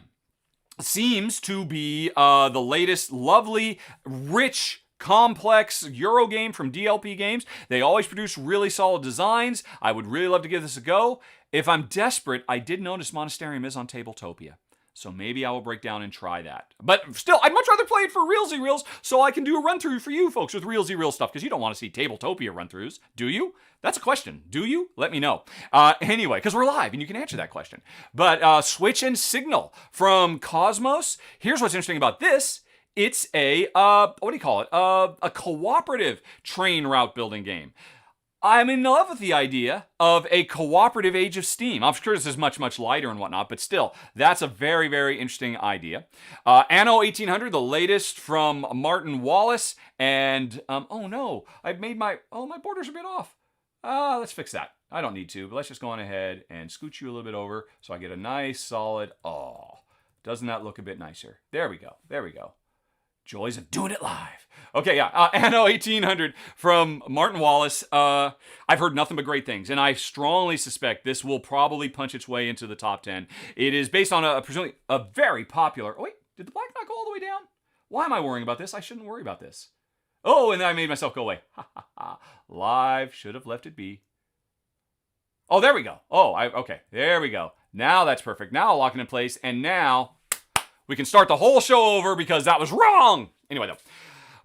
seems to be the latest lovely, rich, complex Euro game from DLP Games. They always produce really solid designs. I would really love to give this a go. If I'm desperate, I did notice Monasterium is on Tabletopia. So maybe I will break down and try that. But still, I'd much rather play it for Realsy Reels so I can do a run-through for you folks with Realsy Reels stuff, because you don't want to see Tabletopia run-throughs, do you? That's a question. Do you? Let me know. Anyway, because we're live and you can answer that question. But Switch and Signal from Cosmos. Here's what's interesting about this. It's a, what do you call it? A cooperative train route building game. I'm in love with the idea of a cooperative Age of Steam. I'm sure this is much, much lighter and whatnot, but still, that's a very, very interesting idea. Anno 1800, the latest from Martin Wallace, and, oh no, I've made my border's a bit off. Let's fix that. I don't need to, but let's just go on ahead and scooch you a little bit over so I get a nice, solid, doesn't that look a bit nicer? There we go, there we go. Joys of doing it live. Okay, yeah, Anno 1800 from Martin Wallace. I've heard nothing but great things, and I strongly suspect this will probably punch its way into the top 10. It is based on presumably a very popular... Oh, wait, did the black not go all the way down? Why am I worrying about this? I shouldn't worry about this. Oh, and then I made myself go away. Ha, ha, ha. Live, should have left it be. Oh, there we go. Okay, there we go. Now that's perfect. Now I'll lock it in place, and now... we can start the whole show over because that was wrong. Anyway, though.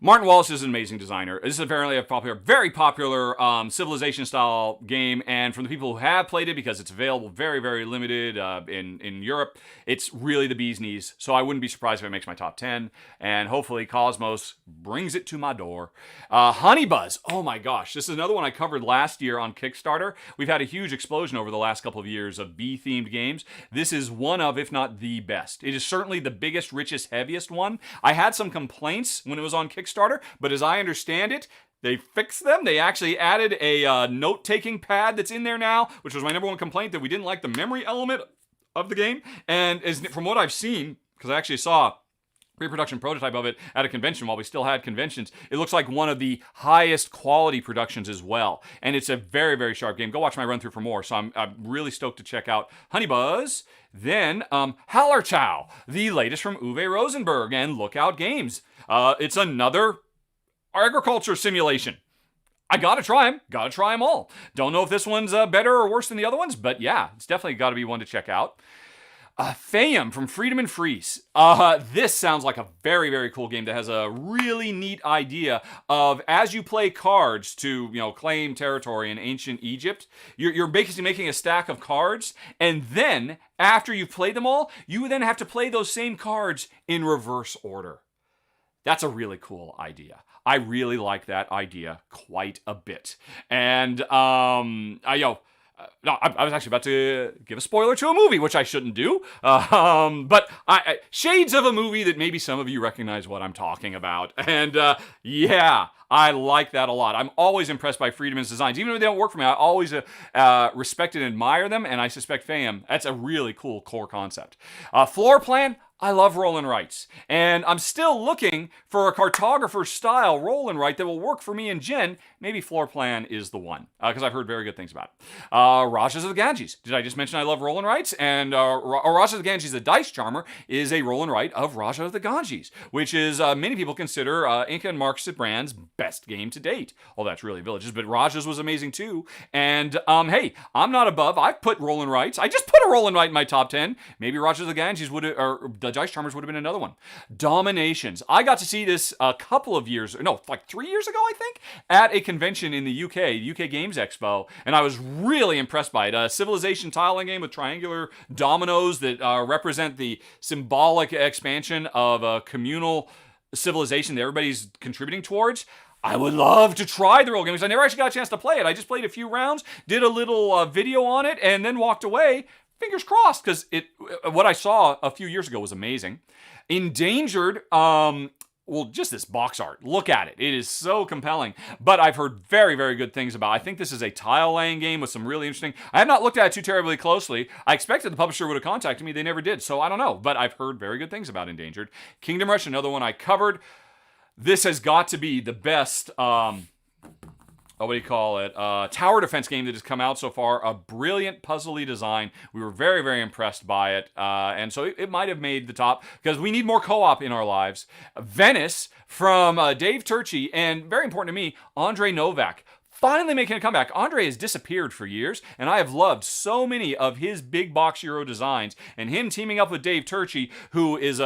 Martin Wallace is an amazing designer. This is apparently a popular, very popular Civilization-style game, and from the people who have played it, because it's available very, very limited in Europe, it's really the bee's knees. So I wouldn't be surprised if it makes my top 10, and hopefully Cosmos brings it to my door. Honeybuzz. Oh my gosh, this is another one I covered last year on Kickstarter. We've had a huge explosion over the last couple of years of bee-themed games. This is one of, if not the best. It is certainly the biggest, richest, heaviest one. I had some complaints when it was on Kickstarter, but as I understand it, they fixed them. They actually added a note-taking pad that's in there now, which was my number one complaint, that we didn't like the memory element of the game. And from what I've seen, because I actually saw pre-production prototype of it at a convention while we still had conventions, it looks like one of the highest quality productions as well. And it's a very, very sharp game. Go watch my run-through for more. So I'm really stoked to check out Honeybuzz. Then, Hallertau, the latest from Uwe Rosenberg and Lookout Games. It's another agriculture simulation. I gotta try them all. Don't know if this one's better or worse than the other ones, but yeah, it's definitely gotta be one to check out. Fayum from Freedom and Freeze. This sounds like a very, very cool game that has a really neat idea of, as you play cards to, claim territory in ancient Egypt, you're basically making a stack of cards, and then, after you've played them all, you then have to play those same cards in reverse order. That's a really cool idea. I really like that idea quite a bit. And, no, I was actually about to give a spoiler to a movie, which I shouldn't do. But shades of a movie that maybe some of you recognize what I'm talking about. And yeah, I like that a lot. I'm always impressed by Friedman's designs. Even if they don't work for me, I always respect and admire them. And I suspect Fayum, that's a really cool core concept. Floor Plan. I love roll and writes, and I'm still looking for a cartographer-style roll and write that will work for me and Jen. Maybe Floor Plan is the one, because I've heard very good things about it. Rajas of the Ganges. Did I just mention I love roll and writes? And Rajas of the Ganges, the dice charmer, is a roll and write of Raja of the Ganges, which is, many people consider Inca and Marxist Brand's best game to date. Oh, that's really Villages, but Rajas was amazing too. And, hey, I'm not above. I've put roll and writes. I just put a roll and write in my top 10. Maybe Rajas of the Ganges would have, or the Dice Charmers would have been another one. Dominations. I got to see this a couple of years, no, like 3 years ago, I think, at a convention in the UK Games Expo, and I was really impressed by it. A civilization tiling game with triangular dominoes that represent the symbolic expansion of a communal civilization that everybody's contributing towards. I would love to try the role game because I never actually got a chance to play it. I just played a few rounds, did a little video on it, and then walked away. Fingers crossed, because what I saw a few years ago was amazing. Endangered, well, just this box art. Look at it. It is so compelling. But I've heard very, very good things about it. I think this is a tile-laying game with some really interesting... I have not looked at it too terribly closely. I expected the publisher would have contacted me. They never did, so I don't know. But I've heard very good things about Endangered. Kingdom Rush, another one I covered. This has got to be the best... what do you call it? Tower defense game that has come out so far. A brilliant puzzly design. We were very, very impressed by it. And so it might have made the top because we need more co-op in our lives. Venice from Dave Turczi and, very important to me, Andre Novak. Finally making a comeback. Andre has disappeared for years, and I have loved so many of his big box Euro designs, and him teaming up with Dave Turczi, who is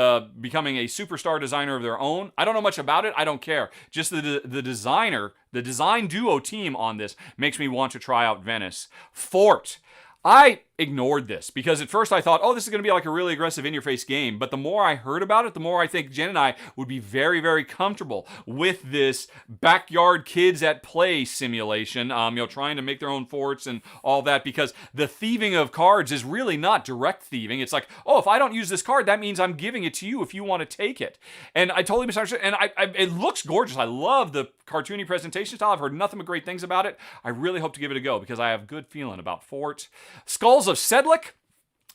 becoming a superstar designer of their own. I don't know much about it. I don't care. Just the designer, the design duo team on this makes me want to try out Venice. Fort. I ignored this because at first I thought, oh, this is going to be like a really aggressive in-your-face game. But the more I heard about it, the more I think Jen and I would be very, very comfortable with this backyard kids at play simulation, trying to make their own forts and all that, because the thieving of cards is really not direct thieving. It's like, oh, if I don't use this card, that means I'm giving it to you if you want to take it. And I totally misunderstood. And it looks gorgeous. I love the cartoony presentation style. I've heard nothing but great things about it. I really hope to give it a go because I have a good feeling about Fort. Skulls of Sedlick.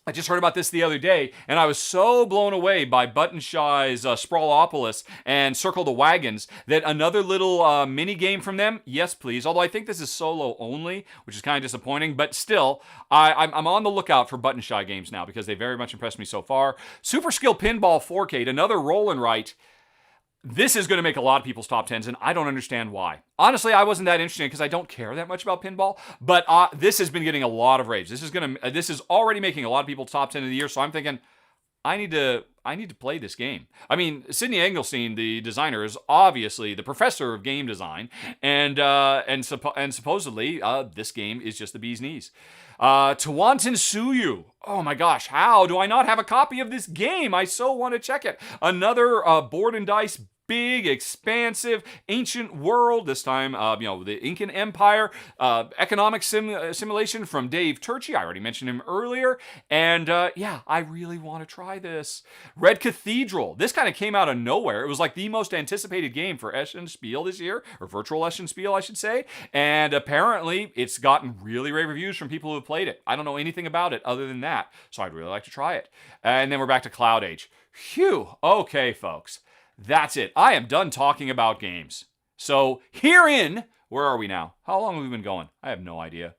I just heard about this the other day, and I was so blown away by Button Shy's Sprawlopolis and Circle the Wagons that another little mini game from them, yes please, although I think this is solo only, which is kind of disappointing, but still, I'm on the lookout for Button Shy games now because they very much impressed me so far. Super Skill Pinball 4K, another roll and write. This is going to make a lot of people's top 10s, and I don't understand why. Honestly, I wasn't that interested because I don't care that much about pinball, but this has been getting a lot of raves. This is already making a lot of people's top 10 of the year, so I'm thinking, I need to play this game. I mean, Sidney Engelstein, the designer, is obviously the professor of game design, and supposedly this game is just the bee's knees. Tawantin Suyu. Oh my gosh, how do I not have a copy of this game? I so want to check it. Another board and dice, big, expansive, ancient world. This time, the Incan Empire. Economic simulation from Dave Turczi. I already mentioned him earlier. And I really want to try this. Red Cathedral. This kind of came out of nowhere. It was like the most anticipated game for Essen Spiel this year, or virtual Essen Spiel, I should say. And apparently, it's gotten really rave reviews from people who have played it. I don't know anything about it other than that, so I'd really like to try it. And then we're back to Cloud Age. Phew. Okay, folks. That's it. I am done talking about games. So herein, where are we now? How long have we been going? I have no idea.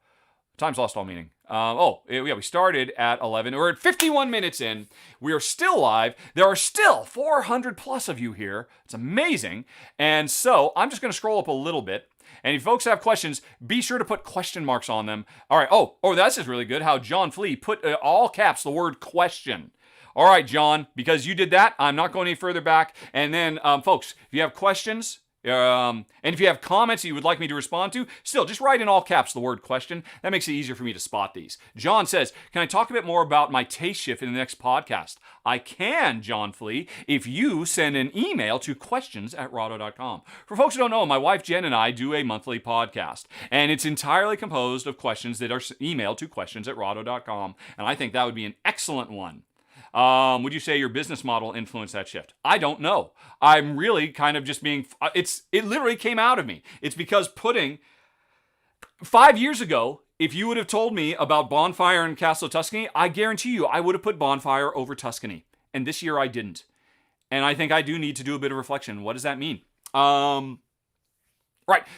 Time's lost all meaning. We started at 11. We're at 51 minutes in. We are still live. There are still 400 plus of you here. It's amazing. And so I'm just going to scroll up a little bit. And if folks have questions, be sure to put question marks on them. All right. Oh, that's just really good how John Flea put all caps the word question. All right, John, because you did that, I'm not going any further back. And then, folks, if you have questions, and if you have comments you would like me to respond to, still, just write in all caps the word question. That makes it easier for me to spot these. John says, can I talk a bit more about my taste shift in the next podcast? I can, John Flea, if you send an email to questions@rahdo.com. For folks who don't know, my wife Jen and I do a monthly podcast, and it's entirely composed of questions that are emailed to questions@rahdo.com, and I think that would be an excellent one. Would you say your business model influenced that shift? I don't know. I'm really kind of just being, it literally came out of me. It's because 5 years ago, if you would have told me about Bonfire and Castle Tuscany, I guarantee you I would have put Bonfire over Tuscany. And this year I didn't. And I think I do need to do a bit of reflection. What does that mean? Right.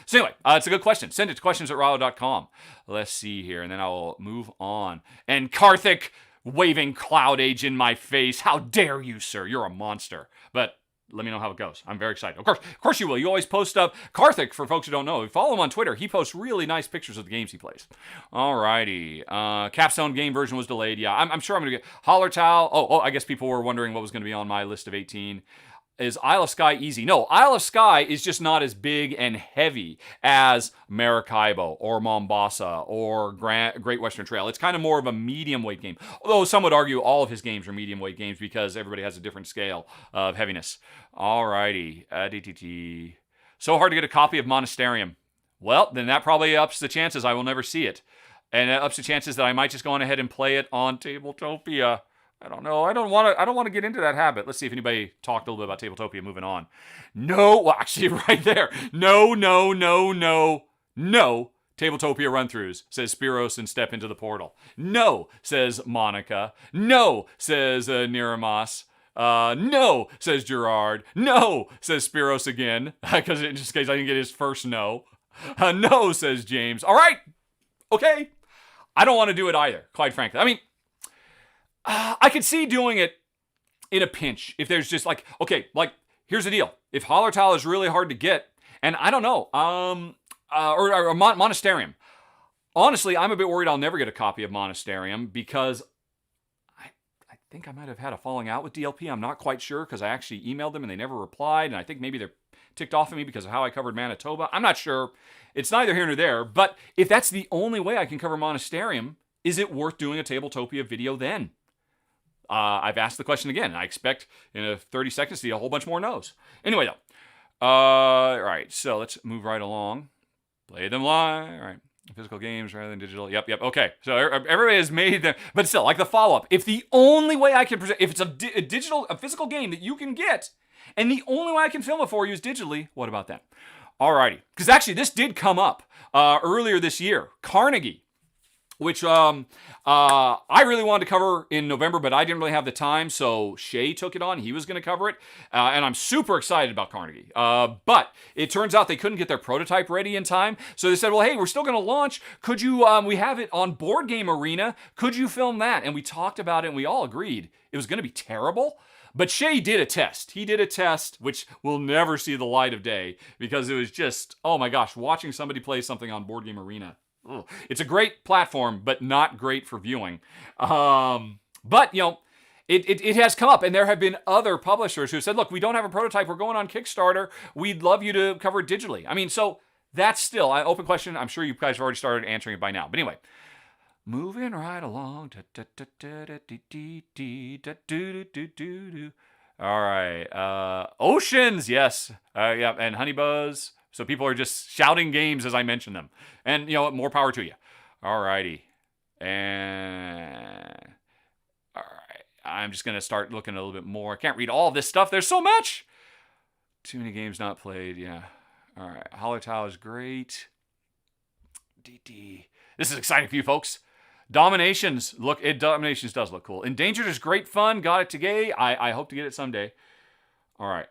So anyway, it's a good question. Send it to questions@rahdo.com. Let's see here, and then I'll move on. And Karthik waving Cloud Age in my face. How dare you, sir? You're a monster. But let me know how it goes. I'm very excited. Of course you will. You always post up. Karthik, for folks who don't know, follow him on Twitter. He posts really nice pictures of the games he plays. Alrighty. Capstone game version was delayed. Yeah, I'm sure I'm going to get Hallertau. Oh, I guess people were wondering what was going to be on my list of 18. Is Isle of Skye easy? No, Isle of Skye is just not as big and heavy as Maracaibo or Mombasa or Great Western Trail. It's kind of more of a medium weight game. Although some would argue all of his games are medium weight games because everybody has a different scale of heaviness. Alrighty. DTT. So hard to get a copy of Monasterium. Well, then that probably ups the chances I will never see it. And it ups the chances that I might just go on ahead and play it on Tabletopia. I don't know. I don't want to get into that habit. Let's see if anybody talked a little bit about Tabletopia. Moving on. No, well, actually, right there. No, no, no, no, no. Tabletopia run-throughs, says Spiros and Step into the Portal. No, says Monica. No, says Niramas. No, says Gerard. No, says Spiros again, because just in case I didn't get his first no. No, says James. All right, okay. I don't want to do it either, quite frankly. I mean, I could see doing it in a pinch if there's just like, okay, like, here's the deal. If Hallertau is really hard to get, and I don't know, or Monasterium. Honestly, I'm a bit worried I'll never get a copy of Monasterium because I think I might have had a falling out with DLP. I'm not quite sure because I actually emailed them and they never replied, and I think maybe they're ticked off at me because of how I covered Manitoba. I'm not sure. It's neither here nor there, but if that's the only way I can cover Monasterium, is it worth doing a Tabletopia video then? I've asked the question again, and I expect in 30 seconds to see a whole bunch more no's. Anyway, though. All right, so let's move right along. Play them live. All right. Physical games rather than digital. Yep. Okay. So everybody has made them, but still, like the follow-up. If the only way I can present, if it's a physical game that you can get, and the only way I can film it for you is digitally, what about that? Alrighty. Because actually, this did come up earlier this year. Carnegie, which I really wanted to cover in November, but I didn't really have the time, so Shay took it on. He was going to cover it, and I'm super excited about Carnegie. But it turns out they couldn't get their prototype ready in time, so they said, well, hey, we're still going to launch. Could you, we have it on Board Game Arena. Could you film that? And we talked about it, and we all agreed it was going to be terrible. But Shay did a test. He did a test, which will never see the light of day, because it was just, oh my gosh, watching somebody play something on Board Game Arena. Ugh. It's a great platform, but not great for viewing. But, you know, it has come up, and there have been other publishers who said, look, we don't have a prototype. We're going on Kickstarter. We'd love you to cover it digitally. I mean, so that's still an open question. I'm sure you guys have already started answering it by now. But anyway, moving right along. All right. Oceans, yes. Yeah, and Honeybuzz. So people are just shouting games as I mention them. And, you know, more power to you. All righty. And all right. I'm just going to start looking a little bit more. I can't read all this stuff. There's so much. Too many games not played. Yeah. All right. Hallertau is great. DD. This is exciting for you folks. Dominations. Dominations does look cool. Endangered is great fun. Got it today. I hope to get it someday. Your right.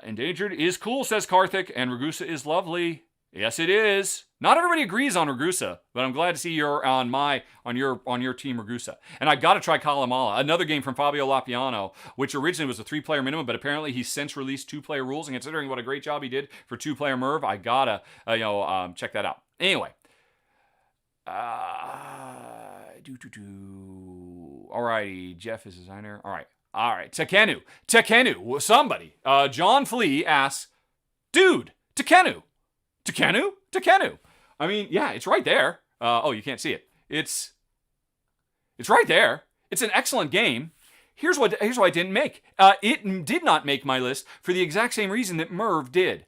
Endangered is cool, says Karthik, and Ragusa is lovely. Yes, it is. Not everybody agrees on Ragusa, but I'm glad to see you're on your team Ragusa. And I got to try Kalamala, another game from Fabio Lapiano, which originally was a 3-player minimum, but apparently he's since released 2-player rules. And considering what a great job he did for 2-player Merv, I gotta check that out. Anyway, alrighty, Jeff is designer. All right, Tekenu, somebody. John Flea asks, dude, Tekenu. I mean, yeah, it's right there. Oh, you can't see it. It's right there. It's an excellent game. Here's what I didn't make. It did not make my list for the exact same reason that Merv did.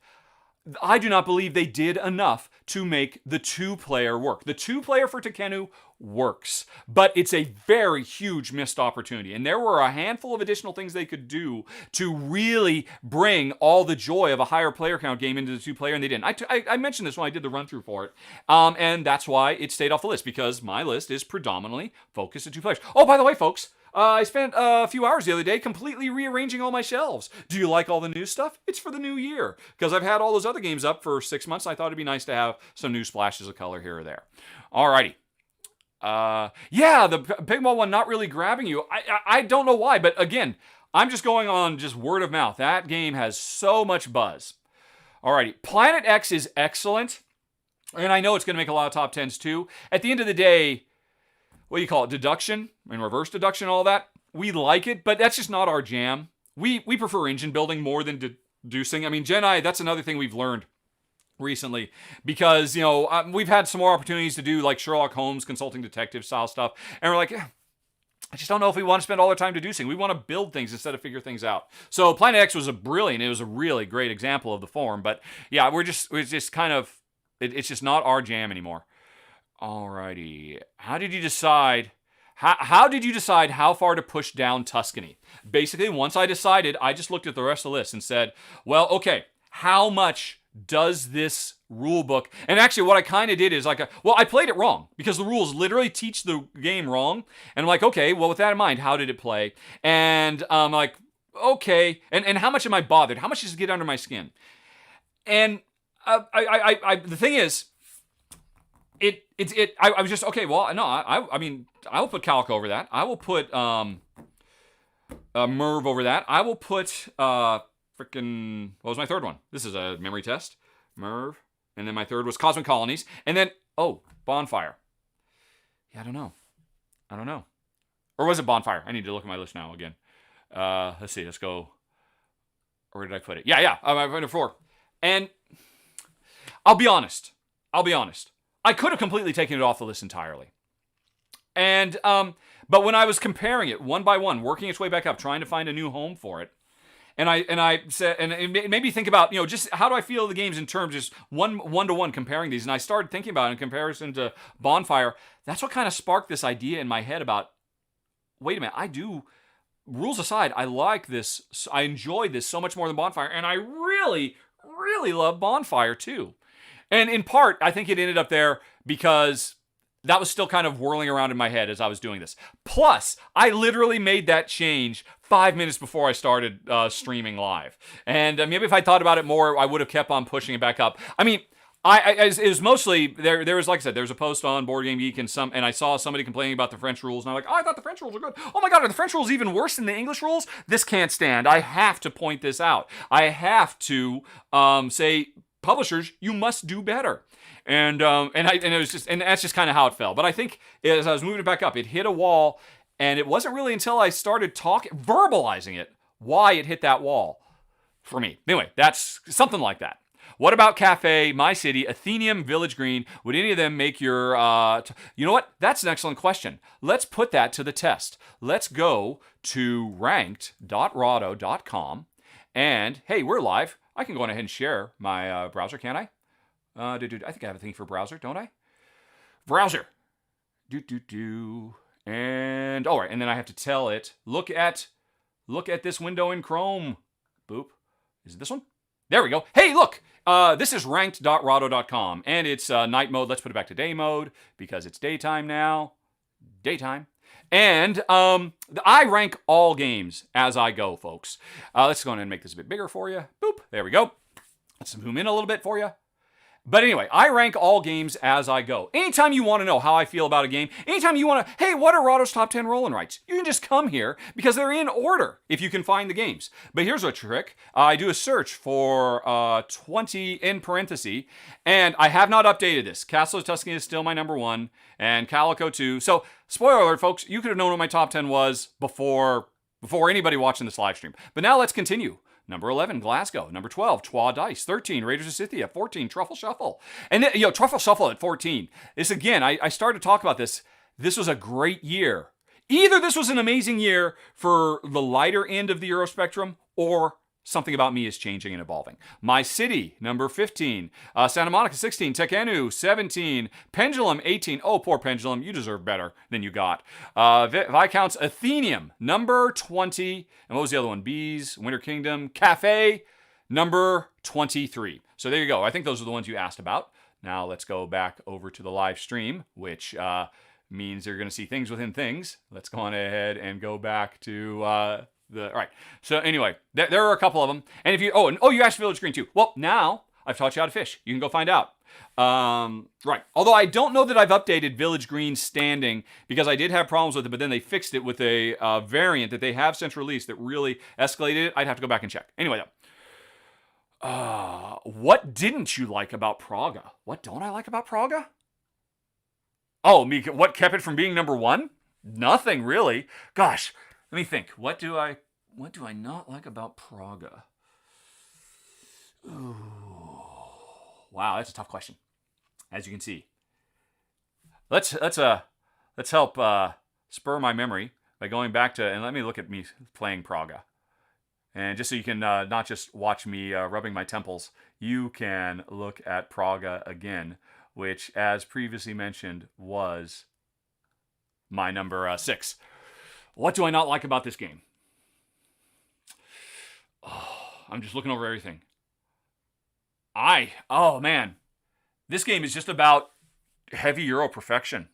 I do not believe they did enough to make the 2-player work. The 2-player for Tekenu works, but it's a very huge missed opportunity. And there were a handful of additional things they could do to really bring all the joy of a higher player count game into the 2-player, and they didn't. I mentioned this when I did the run-through for it, and that's why it stayed off the list, because my list is predominantly focused on 2 players. Oh, by the way, folks, I spent a few hours the other day completely rearranging all my shelves. Do you like all the new stuff? It's for the new year. Because I've had all those other games up for 6 months. I thought it'd be nice to have some new splashes of color here or there. Alrighty. Yeah, the Pigmall one not really grabbing you. I don't know why, but again, I'm just going on just word of mouth. That game has so much buzz. Alrighty. Planet X is excellent. And I know it's going to make a lot of top 10s too. At the end of the day, what do you call it? Deduction and reverse deduction, all that. We like it, but that's just not our jam. We prefer engine building more than deducing. I mean, Jedi, that's another thing we've learned recently, because, you know, we've had some more opportunities to do like Sherlock Holmes consulting detective style stuff, and we're like, I just don't know if we want to spend all our time deducing. We want to build things instead of figure things out. So Planet X was it was a really great example of the form, but yeah, we're just kind of, it's just not our jam anymore. Alrighty. How did you decide How did you decide how far to push down Tuscany? Basically, once I decided, I just looked at the rest of the list and said, well, okay, how much does this rule book? And actually, what I kind of did is I played it wrong because the rules literally teach the game wrong. And I'm like, okay, well, with that in mind, how did it play? And I'm like, okay, and how much am I bothered? How much does it get under my skin? And the thing is, I was just, okay, well, no, I mean, I will put Calico over that. I will put Merv over that. I will put what was my third one? This is a memory test. Merv. And then my third was Cosmic Colonies. And then, Bonfire. Yeah, I don't know. Or was it Bonfire? I need to look at my list now again. Let's see. Let's go. Where did I put it? Yeah. I put it 4. And I'll be honest. I could have completely taken it off the list entirely. And but when I was comparing it one by one, working its way back up, trying to find a new home for it, and I said, and it made me think about, just how do I feel the games in terms just one to one comparing these, and I started thinking about it in comparison to Bonfire. That's what kind of sparked this idea in my head about, wait a minute, rules aside, I like this, I enjoyed this so much more than Bonfire, and I really, really love Bonfire too. And in part, I think it ended up there because that was still kind of whirling around in my head as I was doing this. Plus, I literally made that change 5 minutes before I started streaming live. And maybe if I thought about it more, I would have kept on pushing it back up. I mean, it was mostly, there was, like I said, there was a post on Board Game Geek and I saw somebody complaining about the French rules, and I'm like, I thought the French rules were good. Oh my God, are the French rules even worse than the English rules? This can't stand. I have to point this out. I have to say, publishers, you must do better. And it was just, and that's just kind of how it fell. But I think as I was moving it back up, it hit a wall, and it wasn't really until I started verbalizing it, why it hit that wall for me. Anyway, that's something like that. What about Cafe, My City, Athenium, Village Green? Would any of them make your... you know what? That's an excellent question. Let's put that to the test. Let's go to ranked.rahdo.com. And, hey, we're live. I can go on ahead and share my browser, can't I? I think I have a thing for browser, don't I? Browser. And, all right, and then I have to tell it, look at this window in Chrome. Boop. Is it this one? There we go. Hey, look. This is ranked.rahdo.com, and it's night mode. Let's put it back to day mode because it's daytime now. Daytime. And I rank all games as I go, folks. Let's go ahead and make this a bit bigger for you. Boop. There we go. Let's zoom in a little bit for you. But anyway, I rank all games as I go. Anytime you want to know how I feel about a game, anytime you want to, hey, what are Rahdo's top 10 roll and writes? You can just come here because they're in order if you can find the games. But here's a trick. I do a search for 20 in parentheses, and I have not updated this. Castle of Tuscany is still my number 1, and Calico 2. So, spoiler alert, folks, you could have known what my top 10 was before anybody watching this live stream. But now let's continue. Number 11, Glasgow. Number 12, Twa Dice. 13, Raiders of Scythia. 14, Truffle Shuffle. And then, Truffle Shuffle at 14. This, again, I started to talk about this. This was a great year. Either this was an amazing year for the lighter end of the Euro spectrum, or something about me is changing and evolving. My City, number 15. Santa Monica, 16. Tekenu, 17. Pendulum, 18. Oh, poor Pendulum. You deserve better than you got. Viscount's Athenium, number 20. And what was the other one? Bees, Winter Kingdom, Cafe, number 23. So there you go. I think those are the ones you asked about. Now let's go back over to the live stream, which means you're going to see things within things. Let's go on ahead and go back to... all right. So anyway, there are a couple of them. And if you, you asked Village Green too. Well, now I've taught you how to fish. You can go find out. Right. Although I don't know that I've updated Village Green's standing because I did have problems with it, but then they fixed it with a variant that they have since released that really escalated it. I'd have to go back and check. Anyway, though. What didn't you like about Praga? What don't I like about Praga? Oh, what kept it from being number 1? Nothing really. Gosh. Let me think. What do I not like about Praga? Ooh. Wow, that's a tough question. As you can see. Let's help spur my memory by going back to, and let me look at me playing Praga. And just so you can not just watch me rubbing my temples, you can look at Praga again, which, as previously mentioned, was my number 6. What do I not like about this game? Oh, I'm just looking over everything. Oh man, this game is just about heavy Euro perfection.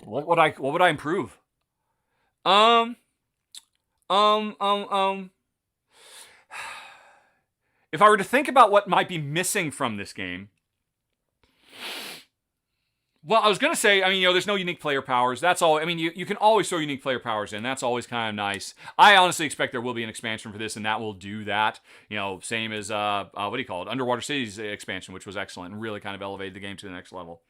What would I improve? If I were to think about what might be missing from this game, well, I was going to say, there's no unique player powers. That's all. You can always throw unique player powers in. That's always kind of nice. I honestly expect there will be an expansion for this, and that will do that. Same as, Underwater Cities expansion, which was excellent and really kind of elevated the game to the next level.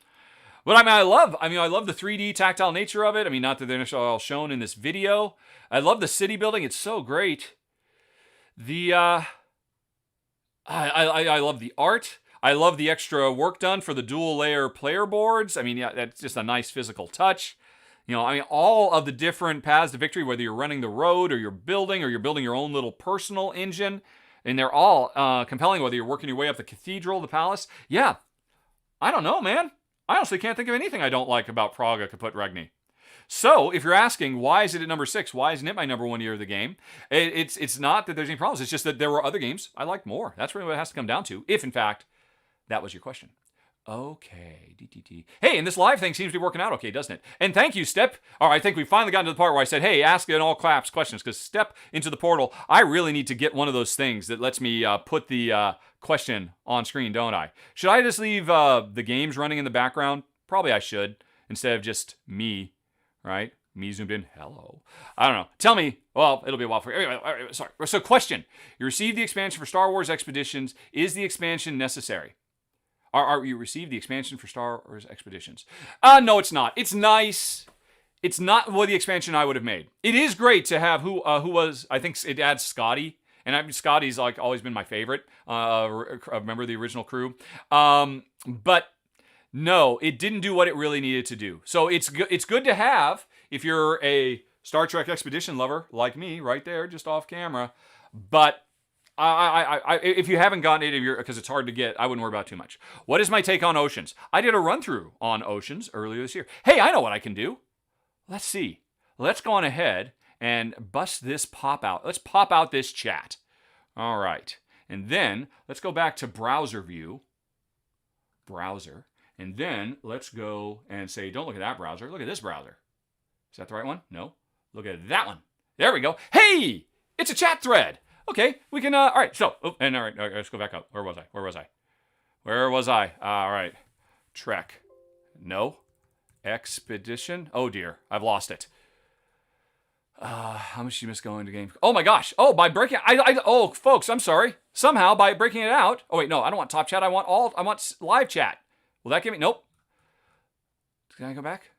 But I love the 3D tactile nature of it. Not that they're all shown in this video. I love the city building. It's so great. I love the art. I love the extra work done for the dual layer player boards. That's just a nice physical touch. All of the different paths to victory, whether you're running the road or you're building your own little personal engine, and they're all compelling, whether you're working your way up the cathedral, the palace. Yeah, I don't know, man. I honestly can't think of anything I don't like about Praga, Caput, Regni. So, if you're asking, why is it at number 6? Why isn't it my number 1 year of the game? It's not that there's any problems. It's just that there were other games I liked more. That's really what it has to come down to, if, in fact, that was your question. Okay, DTT. Hey, and this live thing seems to be working out okay, doesn't it? And thank you, Step. All right, I think we've finally gotten to the part where I said, hey, ask in all caps questions, because Step into the portal. I really need to get one of those things that lets me put the question on screen, don't I? Should I just leave the games running in the background? Probably I should, instead of just me, right? Me zoomed in. Hello. I don't know. Tell me. Well, it'll be a while for you. Anyway, sorry. So question. You received the expansion for Star Wars Expeditions. Is the expansion necessary? You received the expansion for Star Wars Expeditions? No, it's not. It's nice. It's not the expansion I would have made. It is great to have who was, I think it adds Scotty. And Scotty's like always been my favorite. Member of the original crew. But no, it didn't do what it really needed to do. So it's good to have if you're a Star Trek Expedition lover like me, right there, just off camera. But if you haven't gotten it, because it's hard to get, I wouldn't worry about it too much. What is my take on Oceans? I did a run through on Oceans earlier this year. Hey, I know what I can do. Let's see. Let's go on ahead and bust this pop out. Let's pop out this chat. All right. And then let's go back to browser view. Browser. And then let's go and say, don't look at that browser. Look at this browser. Is that the right one? No. Look at that one. There we go. Hey, it's a chat thread. Okay, we can, all right, so, all right, let's go back up. Where was I? All right, Trek. No. Expedition. Oh, dear, I've lost it. How much did you miss going to game? Oh, my gosh. Oh, by breaking, oh, folks, I'm sorry. Somehow, by breaking it out. Oh, wait, no, I don't want top chat. I want live chat. Will that give me, nope. Can I go back?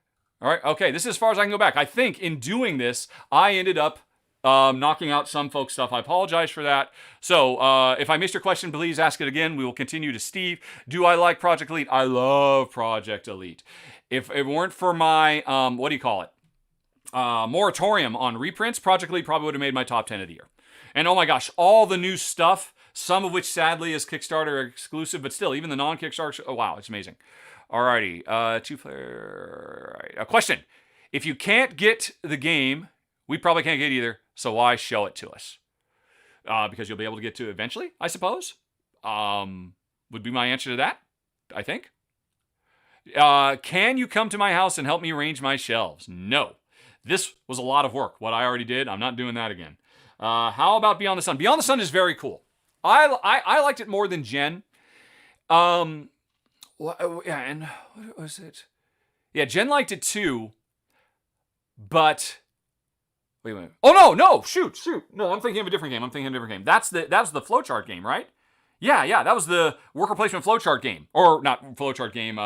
All right, okay, this is as far as I can go back. I think in doing this, I ended up knocking out some folks' stuff. I apologize for that. So if I missed your question, please ask it again. We will continue to Steve. Do I like Project Elite? I love Project Elite. If it weren't for my, moratorium on reprints, Project Elite probably would have made my top 10 of the year. And oh my gosh, all the new stuff, some of which sadly is Kickstarter exclusive, but still, even the non-Kickstarter, oh wow, it's amazing. Alrighty, 2-player, all right. A question. If you can't get the game, we probably can't get it either, so why show it to us? Because you'll be able to get to it eventually, I suppose. Would be my answer to that, I think. Can you come to my house and help me arrange my shelves? No. This was a lot of work. What I already did, I'm not doing that again. How about Beyond the Sun? Beyond the Sun is very cool. I liked it more than Jen. And what was it? Yeah, Jen liked it too, but... Wait a minute. Oh, no, shoot. No, I'm thinking of a different game. That was the flowchart game, right? Yeah, that was the worker placement flowchart game. Or not flowchart game,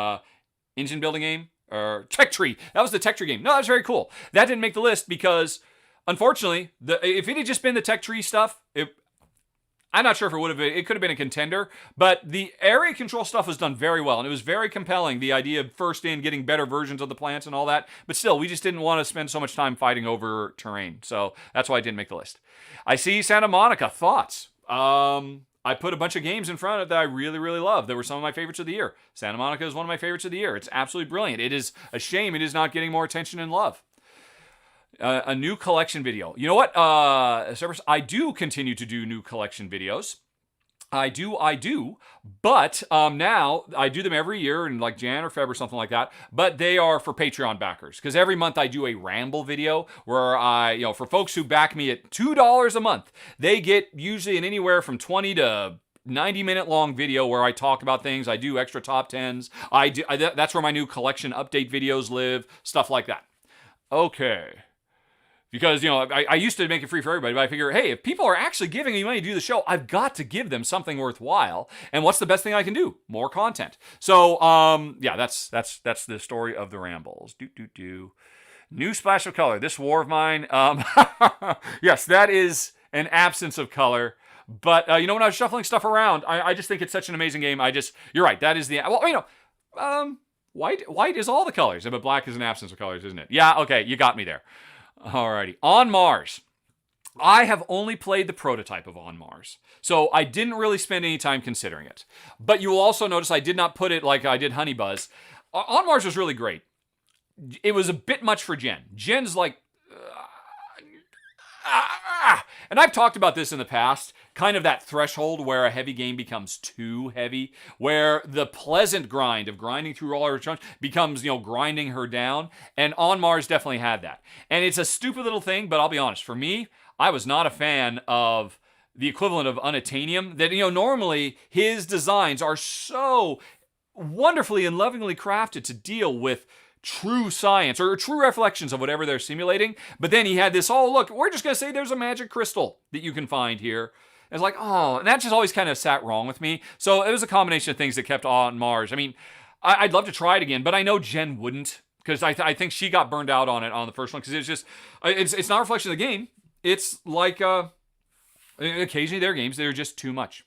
engine building game. Or Tech Tree. That was the Tech Tree game. No, that was very cool. That didn't make the list because, unfortunately, if it had just been the Tech Tree stuff, I'm not sure if it would have been. It could have been a contender, but the area control stuff was done very well, and it was very compelling, the idea of first in getting better versions of the plants and all that. But still, we just didn't want to spend so much time fighting over terrain, so that's why I didn't make the list. I see Santa Monica. Thoughts? I put a bunch of games in front of that I really, really love. They were some of my favorites of the year. Santa Monica is one of my favorites of the year. It's absolutely brilliant. It is a shame it is not getting more attention and love. A new collection video. You know what, Cerberus? I do continue to do new collection videos. I do, but now I do them every year in like Jan or Feb or something like that, but they are for Patreon backers, because every month I do a ramble video where for folks who back me at $2 a month, they get usually an anywhere from 20 to 90-minute long video where I talk about things. I do extra top 10s. That's where my new collection update videos live, stuff like that. Okay. Because, I used to make it free for everybody, but I figure, hey, if people are actually giving me money to do the show, I've got to give them something worthwhile. And what's the best thing I can do? More content. So, that's the story of the rambles. New splash of color. This war of mine, yes, that is an absence of color. But, when I was shuffling stuff around, I just think it's such an amazing game. You're right, that is white is all the colors, but black is an absence of colors, isn't it? Yeah, okay, you got me there. Alrighty. On Mars. I have only played the prototype of On Mars, so I didn't really spend any time considering it. But you will also notice I did not put it like I did Honey Buzz. On Mars was really great. It was a bit much for Jen. Jen's like... And I've talked about this in the past, kind of that threshold where a heavy game becomes too heavy, where the pleasant grind of grinding through all her chunks becomes, grinding her down. And On Mars definitely had that. And it's a stupid little thing, but I'll be honest, for me, I was not a fan of the equivalent of Unobtainium, that, normally his designs are so wonderfully and lovingly crafted to deal with true science or true reflections of whatever they're simulating. But then he had this, look, we're just going to say there's a magic crystal that you can find here. And it's like, and that just always kind of sat wrong with me. So it was a combination of things that kept On Mars. I mean, I'd love to try it again, but I know Jen wouldn't, because I think she got burned out on it on the first one, because it's just, it's not a reflection of the game. It's like, occasionally there are games that are just too much.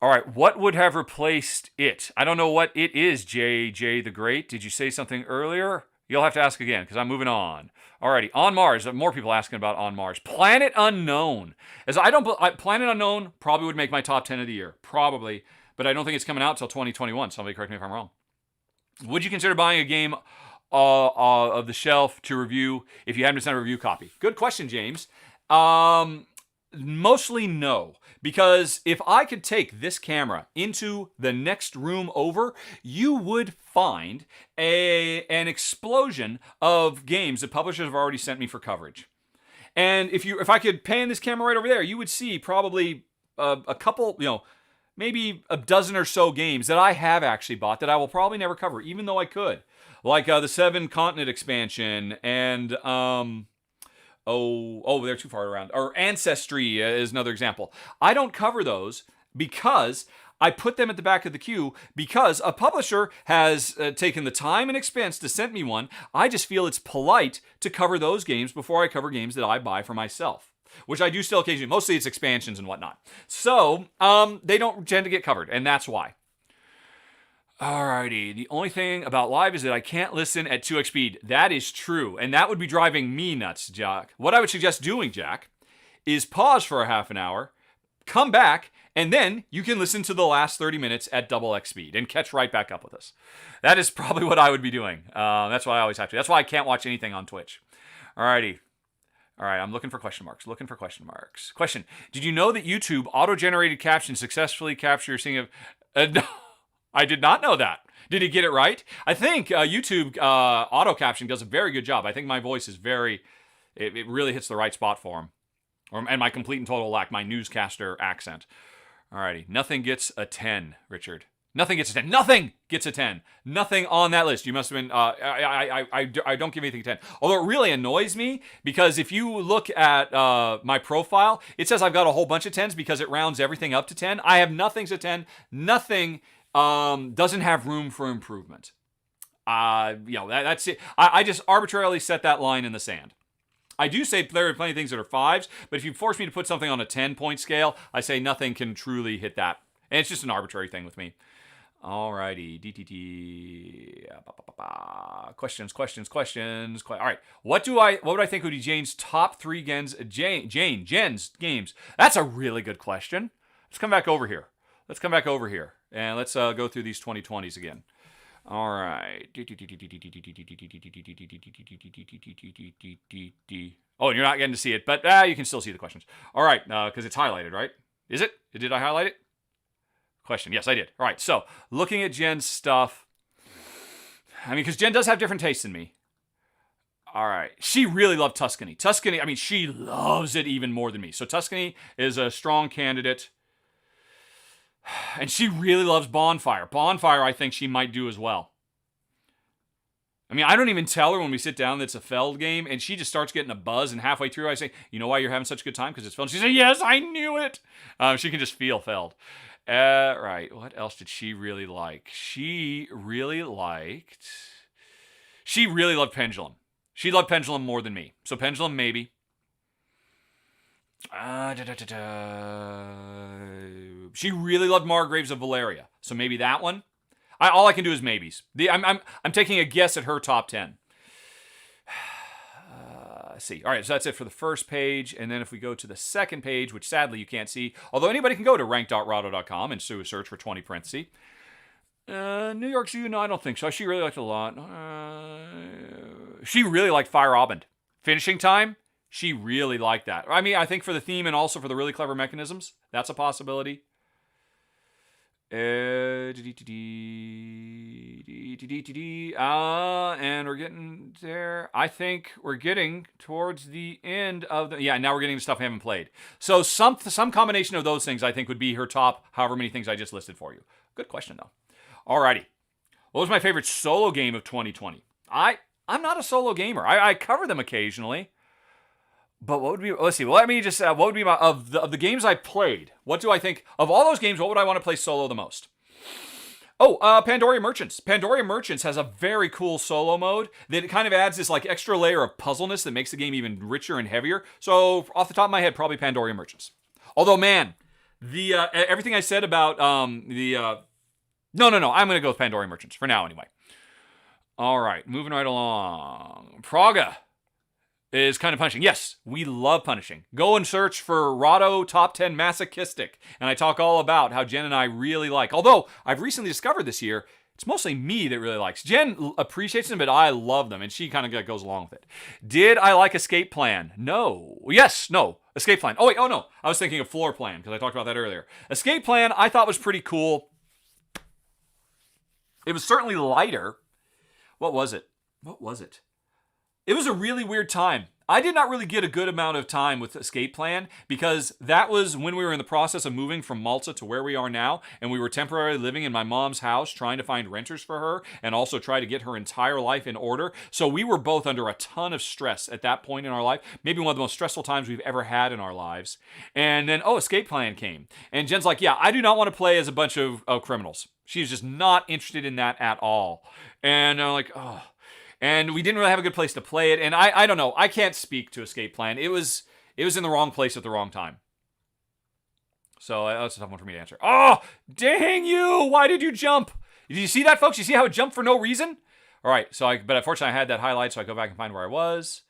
All right, what would have replaced it? I don't know what it is, JJ the Great. Did you say something earlier? You'll have to ask again, because I'm moving on. Alrighty, On Mars. More people asking about On Mars. Planet Unknown. Planet Unknown probably would make my top 10 of the year. Probably. But I don't think it's coming out until 2021. Somebody correct me if I'm wrong. Would you consider buying a game of the shelf to review if you hadn't sent a review copy? Good question, James. Mostly no, because if I could take this camera into the next room over, you would find an explosion of games that publishers have already sent me for coverage. And if I could pan this camera right over there, you would see probably a couple, maybe a dozen or so games that I have actually bought that I will probably never cover, even though I could. Like the 7 Continent expansion and... they're too far around. Or Ancestry is another example. I don't cover those because I put them at the back of the queue because a publisher has taken the time and expense to send me one. I just feel it's polite to cover those games before I cover games that I buy for myself, which I do still occasionally. Mostly it's expansions and whatnot. So they don't tend to get covered, and that's why. Alrighty, the only thing about live is that I can't listen at 2x speed. That is true, and that would be driving me nuts, Jack. What I would suggest doing, Jack, is pause for a half an hour, come back, and then you can listen to the last 30 minutes at double X speed and catch right back up with us. That is probably what I would be doing. That's what I always have to. That's why I can't watch anything on Twitch. Alrighty. All right, I'm looking for question marks. Question. Did you know that YouTube auto-generated captions successfully capture your singing of... No. I did not know that. Did he get it right? I think YouTube auto caption does a very good job. I think my voice is it really hits the right spot for him. And my complete and total lack, my newscaster accent. Alrighty, nothing gets a 10, Richard. Nothing gets a 10. Nothing gets a 10. Nothing on that list. You must have been, I don't give anything a 10. Although it really annoys me because if you look at my profile, it says I've got a whole bunch of 10s because it rounds everything up to 10. I have nothing's a 10. Nothing doesn't have room for improvement. That's it. I just arbitrarily set that line in the sand. I do say there are plenty of things that are 5s, but if you force me to put something on a 10-point scale, I say nothing can truly hit that. And it's just an arbitrary thing with me. Alrighty, DTT. Questions. All right, what would I think would be Jane's top 3 Jen's games? That's a really good question. Let's come back over here. And let's go through these 2020s again. All right. Oh, and you're not getting to see it, but you can still see the questions. All right, because it's highlighted, right? Is it? Did I highlight it? Question. Yes, I did. All right, so looking at Jen's stuff. I mean, because Jen does have different tastes than me. All right. She really loved Tuscany. Tuscany, I mean, she loves it even more than me. So Tuscany is a strong candidate. And she really loves Bonfire. Bonfire, I think she might do as well. I mean, I don't even tell her when we sit down that it's a Feld game, and she just starts getting a buzz, and halfway through I say, you know why you're having such a good time? Because it's Feld. She says, yes, I knew it. She can just feel Feld. Right. What else did she really like? She really loved Pendulum. She loved Pendulum more than me. So Pendulum, maybe. She really loved Margraves of Valeria. So maybe that one. All I can do is maybes. I'm taking a guess at her top 10. Let's see. All right, so that's it for the first page. And then if we go to the second page, which sadly you can't see, although anybody can go to rank.rahdo.com and do a search for 20 parentheses. New York Zoo, no, I don't think so. She really liked it a lot. She really liked Fire Abend. Finishing time, she really liked that. I mean, I think for the theme and also for the really clever mechanisms, that's a possibility. And we're getting there. I think we're getting towards the end of the... Yeah, now we're getting to stuff I haven't played. So some combination of those things I think would be her top however many things I just listed for you. Good question, though. Alrighty. What was my favorite solo game of 2020? I'm not a solo gamer. I cover them occasionally. But what would be... Let's see. Well, let me just... what would be my... Of the games I played, what do I think... Of all those games, what would I want to play solo the most? Oh, Pandoria Merchants. Pandoria Merchants has a very cool solo mode that kind of adds this like extra layer of puzzleness that makes the game even richer and heavier. So, off the top of my head, probably Pandoria Merchants. Although, man, the everything I said about No. I'm going to go with Pandoria Merchants for now, anyway. All right, moving right along. Praga is kind of punishing. Yes, we love punishing. Go and search for Rahdo Top 10 Masochistic. And I talk all about how Jen and I really like. Although, I've recently discovered this year, it's mostly me that really likes. Jen appreciates them, but I love them. And she kind of goes along with it. Did I like Escape Plan? No. Yes, no. Escape Plan. Oh, wait, oh no. I was thinking of Floor Plan, because I talked about that earlier. Escape Plan, I thought was pretty cool. It was certainly lighter. What was it? It was a really weird time. I did not really get a good amount of time with Escape Plan because that was when we were in the process of moving from Malta to where we are now, and we were temporarily living in my mom's house trying to find renters for her and also try to get her entire life in order. So we were both under a ton of stress at that point in our life, maybe one of the most stressful times we've ever had in our lives. And then, Escape Plan came. And Jen's like, yeah, I do not want to play as a bunch of criminals. She's just not interested in that at all. And I'm like, oh... And we didn't really have a good place to play it. And I don't know. I can't speak to Escape Plan. It was in the wrong place at the wrong time. So that's a tough one for me to answer. Oh, dang you. Why did you jump? Did you see that, folks? You see how it jumped for no reason? All right. But unfortunately, I had that highlight, so I go back and find where I was.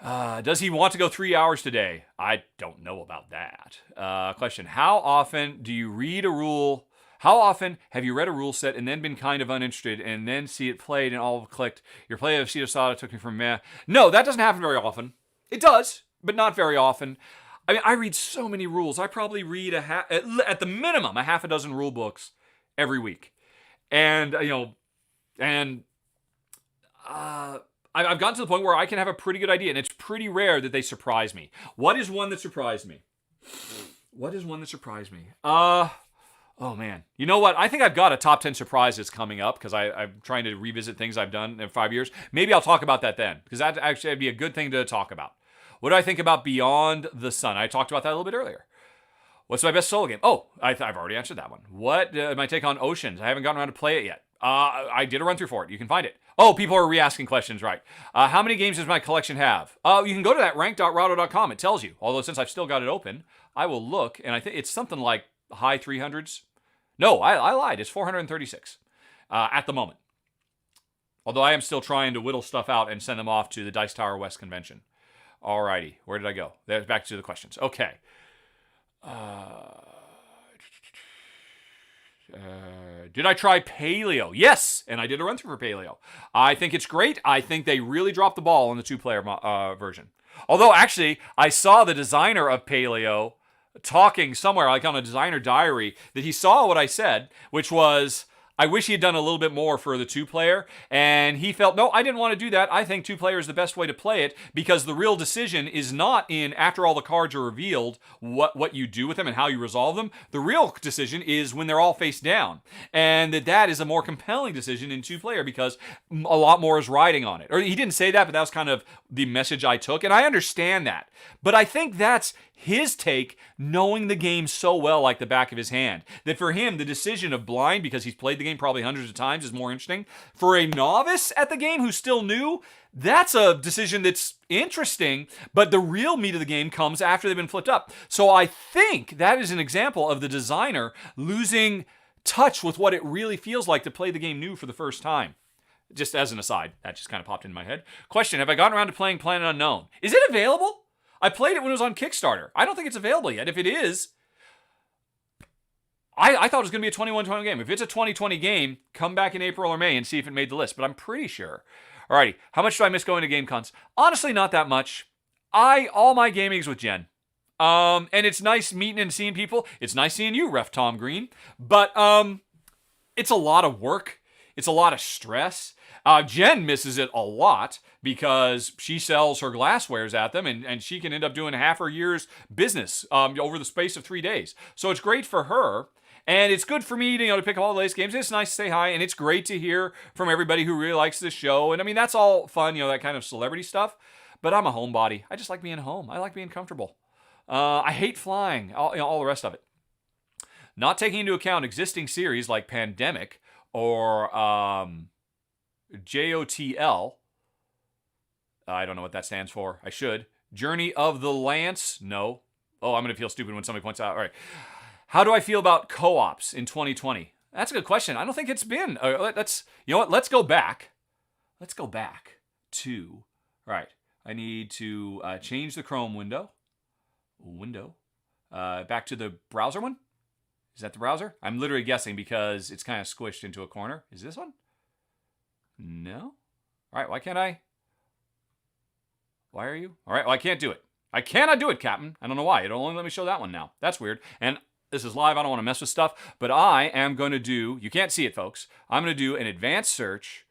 Does he want to go 3 hours today? I don't know about that. Question. How often do you read a rule... How often have you read a rule set and then been kind of uninterested and then see it played and all clicked? Your play of Seed of Sada took me from meh. No, that doesn't happen very often. It does, but not very often. I mean, I read so many rules. I probably read at the minimum, a half a dozen rule books every week. And, I've gotten to the point where I can have a pretty good idea, and it's pretty rare that they surprise me. What is one that surprised me? Oh, man. You know what? I think I've got a top 10 surprises coming up because I'm trying to revisit things I've done in 5 years. Maybe I'll talk about that then because that actually would be a good thing to talk about. What do I think about Beyond the Sun? I talked about that a little bit earlier. What's my best solo game? Oh, I've already answered that one. What my take on Oceans? I haven't gotten around to play it yet. I did a run-through for it. You can find it. Oh, people are re-asking questions, right. How many games does my collection have? You can go to that rank.rahdo.com. It tells you. Although since I've still got it open, I will look, and I think it's something like high 300s. No, I lied. It's 436 at the moment. Although I am still trying to whittle stuff out and send them off to the Dice Tower West Convention. Alrighty, where did I go? There's back to the questions. Okay. Did I try Paleo? Yes, and I did a run through for Paleo. I think it's great. I think they really dropped the ball on the 2-player version. Although, actually, I saw the designer of Paleo talking somewhere, like on a designer diary, that he saw what I said, which was, I wish he had done a little bit more for the 2-player, and he felt, no, I didn't want to do that. I think 2-player is the best way to play it, because the real decision is not in, after all the cards are revealed, what you do with them and how you resolve them. The real decision is when they're all face down, and that is a more compelling decision in 2-player, because a lot more is riding on it. Or he didn't say that, but that was kind of the message I took, and I understand that. But I think that's his take, knowing the game so well like the back of his hand, that for him, the decision of blind, because he's played the game probably hundreds of times, is more interesting. For a novice at the game who's still new, that's a decision that's interesting, but the real meat of the game comes after they've been flipped up. So I think that is an example of the designer losing touch with what it really feels like to play the game new for the first time. Just as an aside, that just kind of popped into my head. Question, have I gotten around to playing Planet Unknown? Is it available? I played it when it was on Kickstarter. I don't think it's available yet. If it is, I thought it was going to be a 2021 game. If it's a 2020 game, come back in April or May and see if it made the list, but I'm pretty sure. Alrighty, how much do I miss going to game cons? Honestly, not that much. All my gaming's with Jen. And it's nice meeting and seeing people. It's nice seeing you, Ref Tom Green. But it's a lot of work. It's a lot of stress. Jen misses it a lot because she sells her glasswares at them, and she can end up doing half her year's business over the space of 3 days. So it's great for her. And it's good for me to pick up all the latest games. It's nice to say hi, and it's great to hear from everybody who really likes this show. And I mean, that's all fun, that kind of celebrity stuff. But I'm a homebody. I just like being home. I like being comfortable. I hate flying, all the rest of it. Not taking into account existing series like Pandemic or JOTL. I don't know what that stands for. I should. Journey of the Lance? No. Oh, I'm going to feel stupid when somebody points out. All right. How do I feel about co-ops in 2020? That's a good question. I don't think it's been. Let's go back. Let's go back to. All right. I need to change the Chrome window. Back to the browser one. Is that the browser? I'm literally guessing because it's kind of squished into a corner. Is this one? No. All right. Why can't I? Why are you? All right. Well, I can't do it. I cannot do it, Captain. I don't know why. It'll only let me show that one now. That's weird. And this is live. I don't want to mess with stuff. But I am going to do, you can't see it, folks. I'm going to do an advanced search,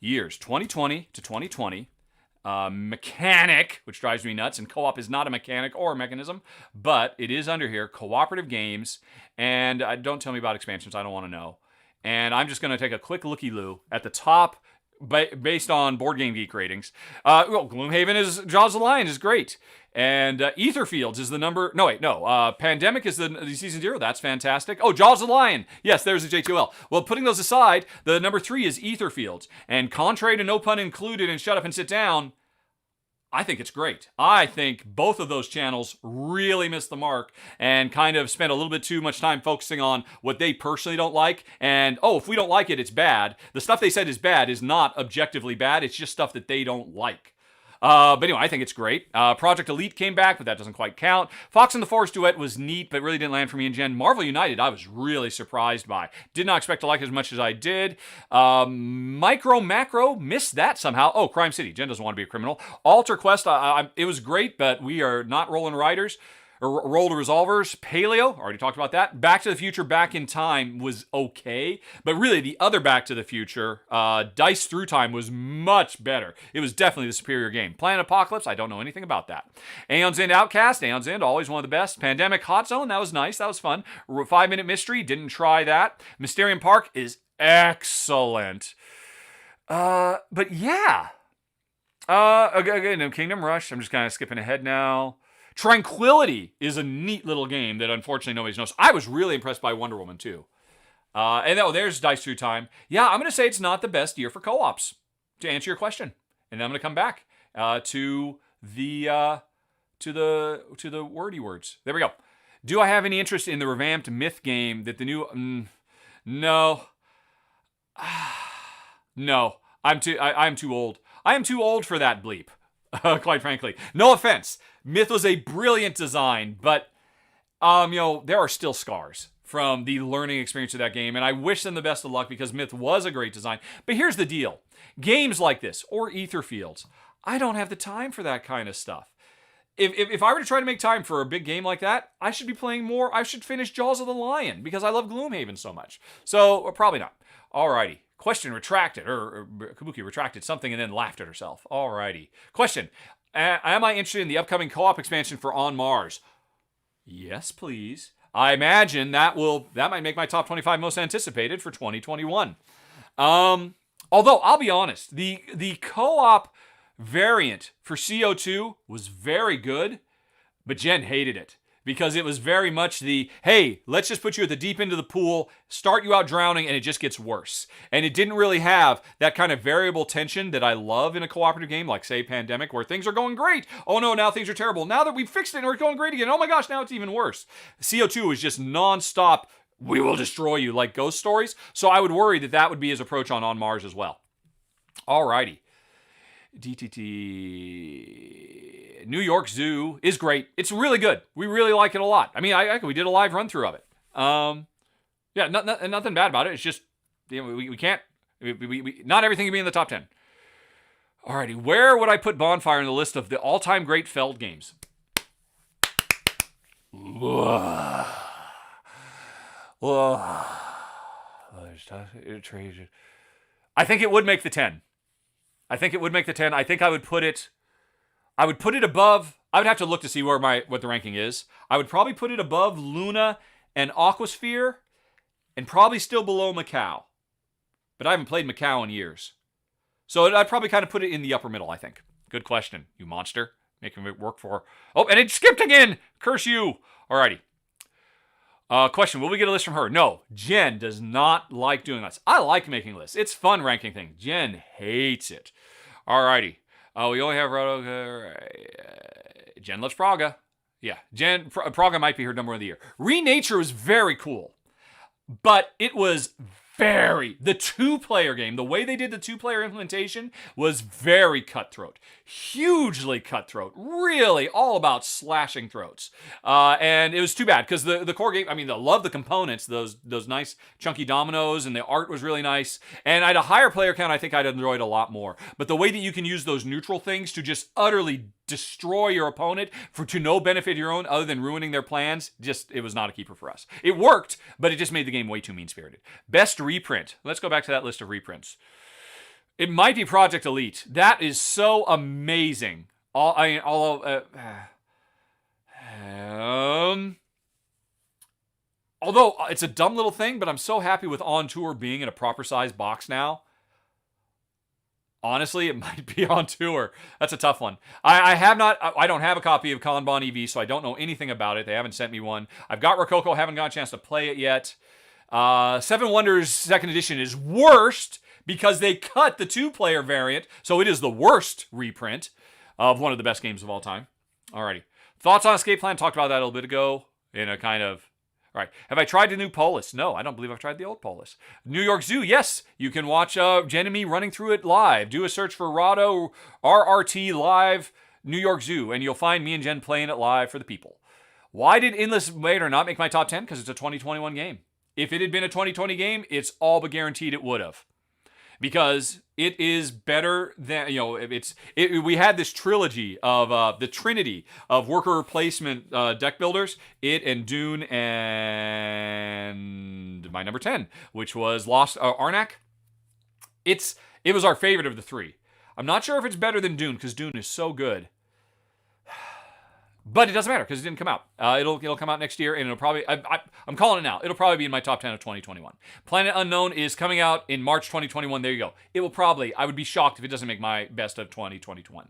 years 2020 to 2020. Mechanic, which drives me nuts. And co-op is not a mechanic or a mechanism. But it is under here. Cooperative games. And don't tell me about expansions. I don't want to know. And I'm just going to take a quick looky-loo at the top, based on Board Game Geek ratings. Gloomhaven is Jaws of the Lion is great. And Etherfields is the number. Pandemic is the season 0. That's fantastic. Oh, Jaws of the Lion. Yes, there's the J2L. Well, putting those aside, the number 3 is Etherfields. And contrary to No Pun Included and Shut Up and Sit Down, I think it's great. I think both of those channels really missed the mark and kind of spent a little bit too much time focusing on what they personally don't like. And, if we don't like it, it's bad. The stuff they said is bad is not objectively bad. It's just stuff that they don't like. But anyway, I think it's great. Project Elite came back, but that doesn't quite count. Fox and the Forest Duet was neat, but really didn't land for me and Jen. Marvel United, I was really surprised by. Did not expect to like it as much as I did. Micro Macro, missed that somehow. Oh, Crime City. Jen doesn't want to be a criminal. Alter Quest, it was great, but we are not rolling riders. Roll to Resolvers, Paleo, already talked about that. Back to the Future, Back in Time was okay, but really the other Back to the Future, Dice Through Time, was much better. It was definitely the superior game. Planet Apocalypse, I don't know anything about that. Aeon's End Outcast, Aeon's End, always one of the best. Pandemic Hot Zone, that was nice, that was fun. 5 Minute Mystery, didn't try that. Mysterium Park is excellent. But yeah. Again, Kingdom Rush, I'm just kind of skipping ahead now. Tranquility is a neat little game that unfortunately nobody knows. I was really impressed by Wonder Woman too. There's Dice Through Time. Yeah, I'm going to say it's not the best year for co-ops, to answer your question. And then I'm going to come back to the wordy words. There we go. Do I have any interest in the revamped Myth game that the new? No. No. I'm too old. I am too old for that bleep. Quite frankly. No offense. Myth was a brilliant design, but there are still scars from the learning experience of that game, and I wish them the best of luck because Myth was a great design. But here's the deal. Games like this, or Etherfields, I don't have the time for that kind of stuff. If I were to try to make time for a big game like that, I should be playing more. I should finish Jaws of the Lion because I love Gloomhaven so much. So, probably not. Alrighty. Question retracted, or Kabuki retracted something and then laughed at herself. Alrighty. Question. Am I interested in the upcoming co-op expansion for On Mars? Yes, please. I imagine that might make my top 25 most anticipated for 2021. Although, I'll be honest, the co-op variant for CO2 was very good, but Jen hated it because it was very much the, hey, let's just put you at the deep end of the pool, start you out drowning, and it just gets worse. And it didn't really have that kind of variable tension that I love in a cooperative game, like, say, Pandemic, where things are going great. Oh no, now things are terrible. Now that we've fixed it and we're going great again, oh my gosh, now it's even worse. CO2 is just nonstop, we will destroy you, like Ghost Stories. So I would worry that would be his approach on Mars as well. Alrighty. DTT New York Zoo is great. It's really good. We really like it a lot. I mean, we did a live run through of it. Yeah, nothing bad about it. It's just, you know, we can't. Not everything can be in the top 10. Alrighty, where would I put Bonfire in the list of the all-time great Feld games? I think it would make the 10. I think I would put it above. I would have to look to see what the ranking is. I would probably put it above Luna and Aquasphere, and probably still below Macau. But I haven't played Macau in years. So I'd probably kind of put it in the upper middle, I think. Good question, you monster. Making it work for... Oh, and it skipped again! Curse you! Alrighty. Question, will we get a list from her? No, Jen does not like doing lists. I like making lists. It's fun ranking things. Jen hates it. Alrighty. We only have Rahdo. Jen loves Praga. Yeah, Jen, Praga might be her number one of the year. Renature was very cool, but it was the two-player game, the way they did the two-player implementation was very cutthroat. Hugely cutthroat. Really all about slashing throats. And it was too bad, because the core game, I mean, I love the components, those nice chunky dominoes, and the art was really nice. And at a higher player count, I think I'd enjoy it a lot more. But the way that you can use those neutral things to just utterly destroy your opponent to no benefit of your own other than ruining their plans, it was not a keeper for us. It worked, but it just made the game way too mean-spirited. Best reprint. Let's go back to that list of reprints. It might be Project Elite. That is so amazing. Although it's a dumb little thing, but I'm so happy with On Tour being in a proper size box now. Honestly, it might be On Tour. That's a tough one. I don't have a copy of Kanban EV, so I don't know anything about it. They haven't sent me one. I've got Rococo, haven't got a chance to play it yet. Seven Wonders 2nd Edition is worst because they cut the two-player variant, so it is the worst reprint of one of the best games of all time. Alrighty. Thoughts on Escape Plan? Talked about that a little bit ago in a kind of... All right. Have I tried the new Polis? No, I don't believe I've tried the old Polis. New York Zoo, yes. You can watch Jen and me running through it live. Do a search for Rahdo RRT Live New York Zoo, and you'll find me and Jen playing it live for the people. Why did Endless Vader not make my top 10? Because it's a 2021 game. If it had been a 2020 game, it's all but guaranteed it would have. Because it is better than, we had this trilogy of, the trinity of worker placement deck builders, it and Dune and my number 10, which was Lost Arnak. It was our favorite of the three. I'm not sure if it's better than Dune, because Dune is so good. But it doesn't matter because it didn't come out. It'll come out next year, and it'll probably... I'm calling it now. It'll probably be in my top 10 of 2021. Planet Unknown is coming out in March 2021. There you go. It will probably... I would be shocked if it doesn't make my best of 2021.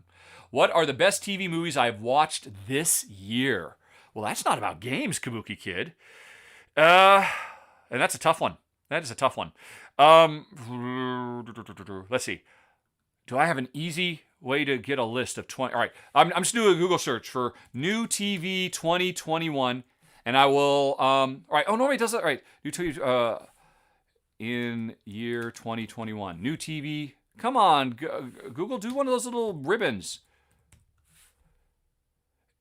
What are the best TV movies I've watched this year? Well, that's not about games, Kabuki Kid. And that's a tough one. That is a tough one. Let's see. Do I have an easy way to get a list of 20? All right, I'm just doing a Google search for new TV 2021, and I will. All right. Oh no, wait, does that right? New TV in year 2021. New TV. Come on, Google, do one of those little ribbons.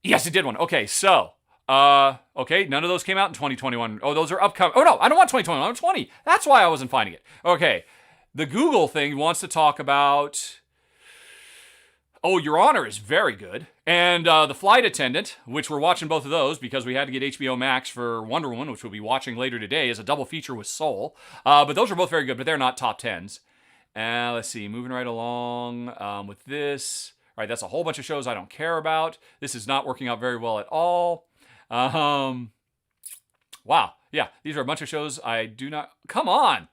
Yes, it did one. Okay, so Okay, none of those came out in 2021. Oh, those are upcoming. Oh no, I don't want 2021. I want 20. That's why I wasn't finding it. Okay, the Google thing wants to talk about. Oh, Your Honor is very good. And The Flight Attendant, which we're watching both of those because we had to get HBO Max for Wonder Woman, which we'll be watching later today, as a double feature with Soul. But those are both very good, but they're not top 10s. Let's see, moving right along with this. All right, that's a whole bunch of shows I don't care about. This is not working out very well at all. Wow. Yeah, these are a bunch of shows I do not... Come on!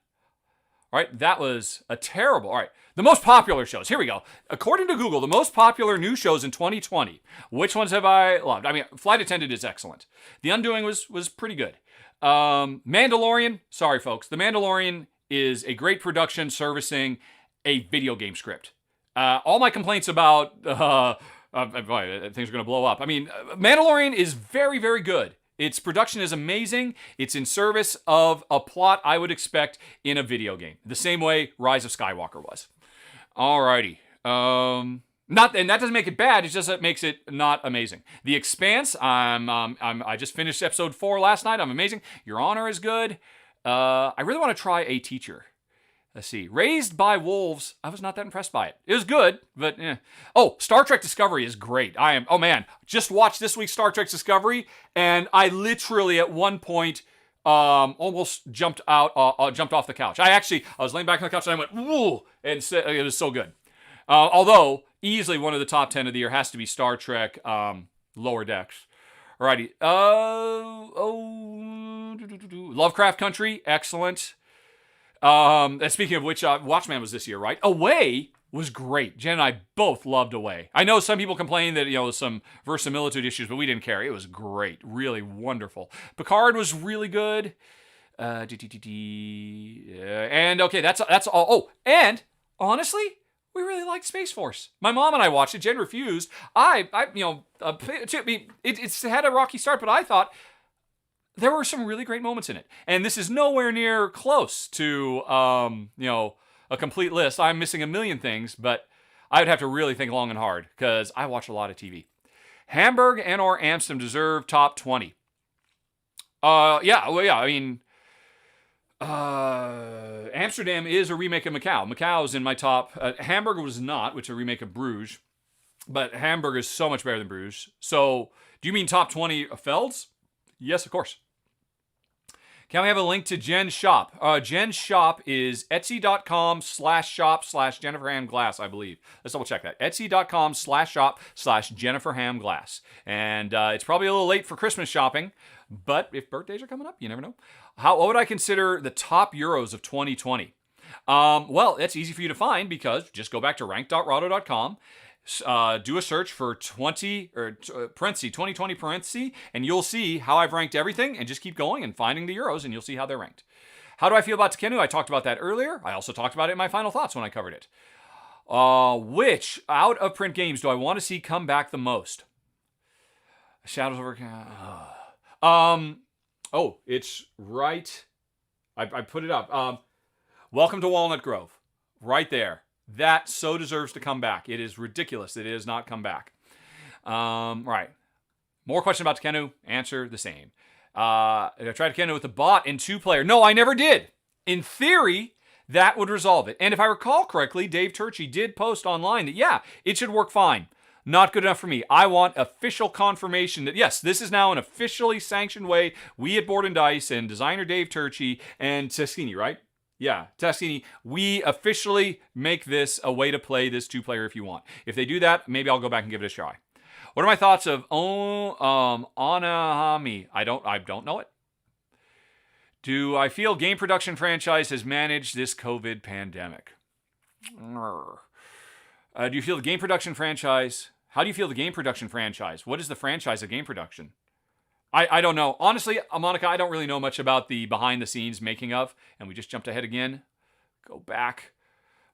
All right, that was a terrible... All right, the most popular shows. Here we go. According to Google, the most popular new shows in 2020. Which ones have I loved? I mean, Flight Attendant is excellent. The Undoing was pretty good. Mandalorian, sorry folks. The Mandalorian is a great production servicing a video game script. All my complaints about... things are going to blow up. I mean, Mandalorian is very, very good. Its production is amazing. It's in service of a plot I would expect in a video game. The same way Rise of Skywalker was. Alrighty. And that doesn't make it bad. It's just that it makes it not amazing. The Expanse. I just finished episode 4 last night. I'm amazing. Your Honor is good. I really want to try A Teacher. Let's see. Raised by Wolves. I was not that impressed by it. It was good, but eh. Oh, Star Trek Discovery is great. Oh man, just watched this week's Star Trek Discovery, and I literally at one point almost jumped off the couch. I was laying back on the couch and I went, woo, and it was so good. Although, easily one of the top 10 of the year has to be Star Trek Lower Decks. Alrighty. Lovecraft Country, excellent. Speaking of which, Watchmen was this year, right? Away was great. Jen and I both loved Away. I know some people complain that, there's some verisimilitude issues, but we didn't care. It was great. Really wonderful. Picard was really good. And okay, that's all. Oh, and honestly, we really liked Space Force. My mom and I watched it. Jen refused. It's had a rocky start, but I thought there were some really great moments in it. And this is nowhere near close to, a complete list. I'm missing a million things, but I would have to really think long and hard because I watch a lot of TV. Hamburg and or Amsterdam deserve top 20. Amsterdam is a remake of Macau. Macau is in my top. Hamburg was not, which is a remake of Bruges. But Hamburg is so much better than Bruges. So, do you mean top 20 of Felds? Yes, of course. Can we have a link to Jen's shop? Jen's shop is etsy.com/shop/JenniferHamGlass, I believe. Let's double check that. etsy.com/shop/JenniferHamGlass. And it's probably a little late for Christmas shopping, but if birthdays are coming up, you never know. What would I consider the top Euros of 2020? Well, that's easy for you to find because just go back to rank.rahdo.com. Do a search for 2020 parenthesis, and you'll see how I've ranked everything, and just keep going and finding the Euros, and you'll see how they're ranked. How do I feel about Tuscany? I talked about that earlier. I also talked about it in my final thoughts when I covered it. Which out-of-print games do I want to see come back the most? Shadows over... it's right... I put it up. Welcome to Walnut Grove. Right there. That so deserves to come back. It is ridiculous that it has not come back. Right. More question about Tuscany. Answer the same. I tried Tuscany with a bot and 2-player. No, I never did. In theory, that would resolve it. And if I recall correctly, Dave Turchy did post online that, yeah, it should work fine. Not good enough for me. I want official confirmation that, yes, this is now an officially sanctioned way. We at Board and Dice and designer Dave Turchy and Tuscany, right? Yeah, Tuscany, we officially make this a way to play this 2-player if you want. If they do that, maybe I'll go back and give it a try. What are my thoughts of Onahami? I don't know it. Do I feel game production franchise has managed this COVID pandemic? Do you feel the game production franchise? How do you feel the game production franchise? What is the franchise of game production? I don't know. Honestly, Monica, I don't really know much about the behind-the-scenes making of, and we just jumped ahead again. Go back.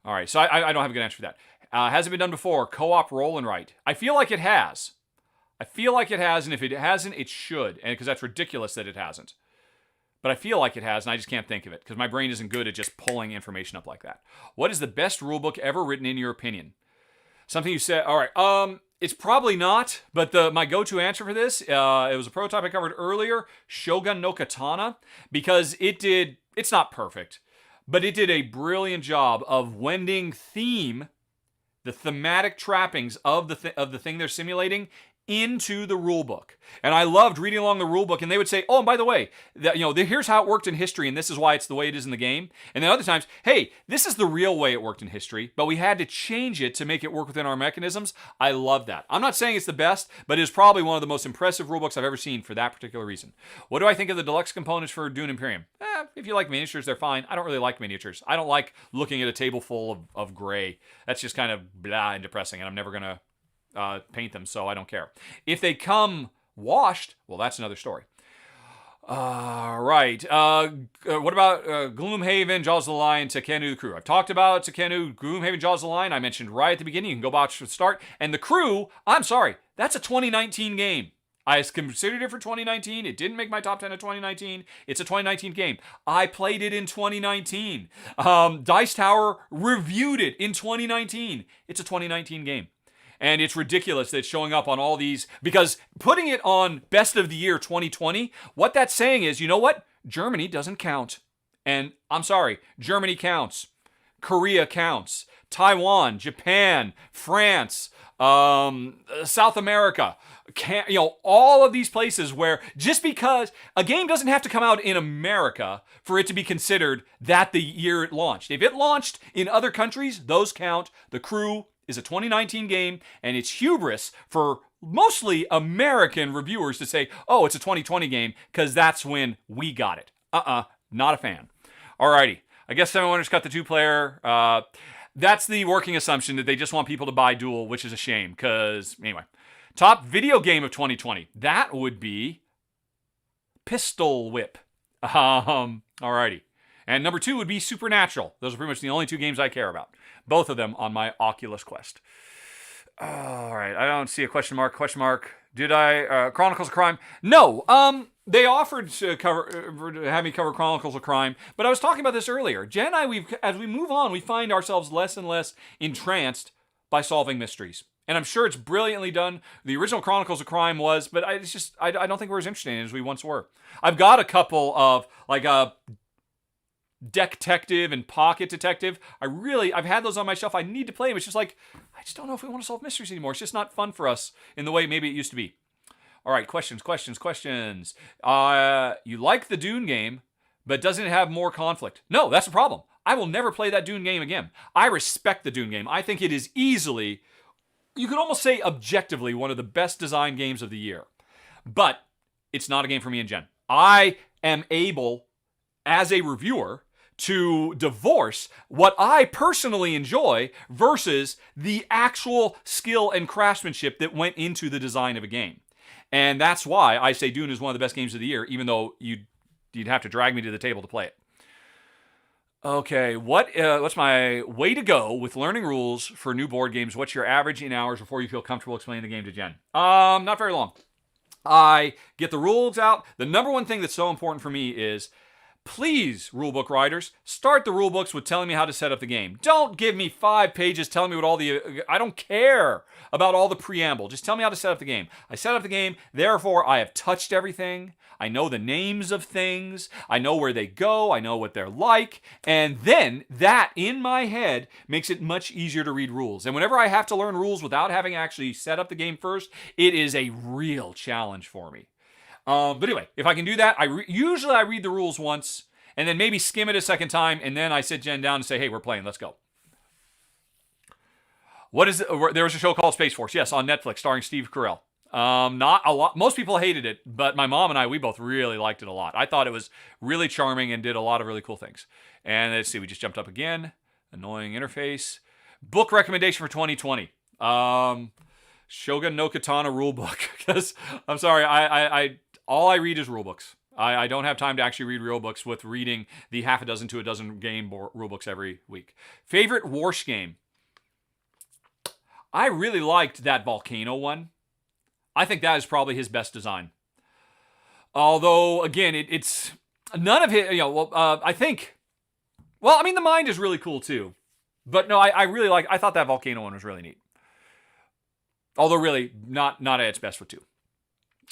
All right, so I don't have a good answer for that. Has it been done before? Co-op roll and write. I feel like it has. And if it hasn't, it should, and because that's ridiculous that it hasn't. But I feel like it has, and I just can't think of it, because my brain isn't good at just pulling information up like that. What is the best rulebook ever written in your opinion? Something you said, all right, It's probably not, but my go-to answer for this, it was a prototype I covered earlier, Shogun no Katana, because it's not perfect, but it did a brilliant job of wending the thematic trappings of the thing they're simulating into the rule book. And I loved reading along the rule book, and they would say, oh, and by the way, here's how it worked in history, and this is why it's the way it is in the game. And then other times, hey, this is the real way it worked in history, but we had to change it to make it work within our mechanisms. I love that. I'm not saying it's the best, but it's probably one of the most impressive rule books I've ever seen for that particular reason. What do I think of the deluxe components for Dune Imperium? If you like miniatures, they're fine. I don't really like miniatures. I don't like looking at a table full of gray. That's just kind of blah and depressing, and I'm never going to paint them, so I don't care. If they come washed, well, that's another story. Right. What about Gloomhaven, Jaws of the Lion, Tekenu, the crew? I've talked about Tekenu, Gloomhaven, Jaws of the Lion. I mentioned right at the beginning. You can go back to the start. And the crew, I'm sorry, that's a 2019 game. I considered it for 2019. It didn't make my top 10 of 2019. It's a 2019 game. I played it in 2019. Dice Tower reviewed it in 2019. It's a 2019 game. And it's ridiculous that it's showing up on all these, because putting it on Best of the Year 2020, what that's saying is, you know what? Germany doesn't count. And I'm sorry, Germany counts. Korea counts. Taiwan, Japan, France, South America, all of these places where just because a game doesn't have to come out in America for it to be considered that the year it launched. If it launched in other countries, those count. The Crew is a 2019 game, and it's hubris for mostly American reviewers to say, oh, it's a 2020 game, because that's when we got it. Not a fan. Alrighty, I guess Seven Wonders cut the two-player. That's the working assumption that they just want people to buy Duel, which is a shame, because, anyway. Top video game of 2020. That would be Pistol Whip. Alrighty. And number 2 would be Supernatural. Those are pretty much the only 2 games I care about. Both of them on my Oculus Quest. All right, I don't see a question mark. Question mark. Did I Chronicles of Crime? No. They offered to have me cover Chronicles of Crime, but I was talking about this earlier. Jen and I, as we move on, we find ourselves less and less entranced by solving mysteries. And I'm sure it's brilliantly done. The original Chronicles of Crime was, but I don't think we're as interested in it as we once were. I've got a couple of Detective and Pocket Detective. I've had those on my shelf. I need to play them. It's just like, I just don't know if we want to solve mysteries anymore. It's just not fun for us in the way maybe it used to be. All right, questions. You like the Dune game, but doesn't it have more conflict? No, that's the problem. I will never play that Dune game again. I respect the Dune game. I think it is easily, you could almost say objectively, one of the best design games of the year. But it's not a game for me and Jen. I am able, as a reviewer, to divorce what I personally enjoy versus the actual skill and craftsmanship that went into the design of a game. And that's why I say Dune is one of the best games of the year, even though you'd have to drag me to the table to play it. Okay, what's my way to go with learning rules for new board games? What's your average in hours before you feel comfortable explaining the game to Jen? Not very long. I get the rules out. The number one thing that's so important for me is, please, rulebook writers, start the rulebooks with telling me how to set up the game. Don't give me 5 pages telling me what I don't care about all the preamble. Just tell me how to set up the game. I set up the game, therefore I have touched everything. I know the names of things. I know where they go. I know what they're like. And then that, in my head, makes it much easier to read rules. And whenever I have to learn rules without having actually set up the game first, it is a real challenge for me. But anyway, if I can do that, usually I read the rules once, and then maybe skim it a second time, and then I sit Jen down and say, hey, we're playing, let's go. There was a show called Space Force, yes, on Netflix, starring Steve Carell. Not a lot. Most people hated it, but my mom and I, we both really liked it a lot. I thought it was really charming and did a lot of really cool things. And let's see, we just jumped up again. Annoying interface. Book recommendation for 2020. Shogun no Katana rulebook. Because I'm sorry, all I read is rulebooks. I don't have time to actually read real books with reading the half a dozen to a dozen game rulebooks every week. Favorite Warsh game? I really liked that Volcano one. I think that is probably his best design. Although, again, it's none of his, I think, the Mind is really cool too. But no, I really I thought that Volcano one was really neat. Although really, not at its best with 2.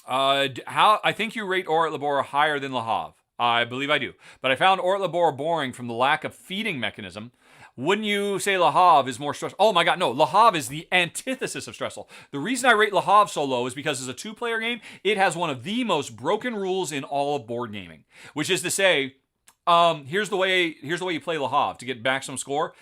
How I think you rate Ort Labora higher than Le Havre. I believe I do. But I found Ort Labora boring from the lack of feeding mechanism. Wouldn't you say Le Havre is more stressful? Oh my god, no. Le Havre is the antithesis of stressful. The reason I rate Le Havre so low is because as a 2-player game, it has one of the most broken rules in all of board gaming. Which is to say, here's the way you play Le Havre to get maximum score.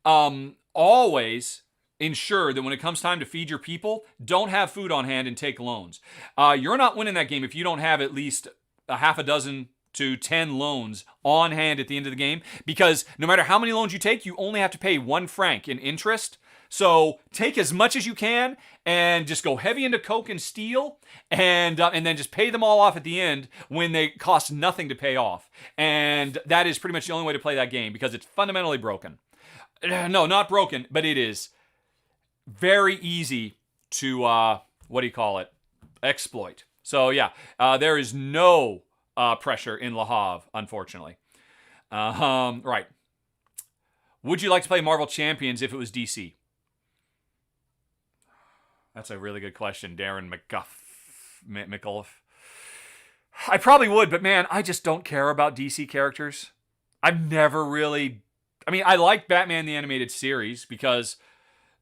Always ensure that when it comes time to feed your people, don't have food on hand and take loans. You're not winning that game if you don't have at least a half a dozen to 10 loans on hand at the end of the game, because no matter how many loans you take, you only have to pay 1 franc in interest. So take as much as you can and just go heavy into coke and steel, and then just pay them all off at the end when they cost nothing to pay off. And that is pretty much the only way to play that game, because it's fundamentally broken. No, not broken, but it is very easy to, exploit. So yeah, there is no pressure in Le Havre, unfortunately. Right. Would you like to play Marvel Champions if it was DC? That's a really good question, Darren McGulliff. I probably would, but man, I just don't care about DC characters. I've never really... I mean, I like Batman the Animated Series because...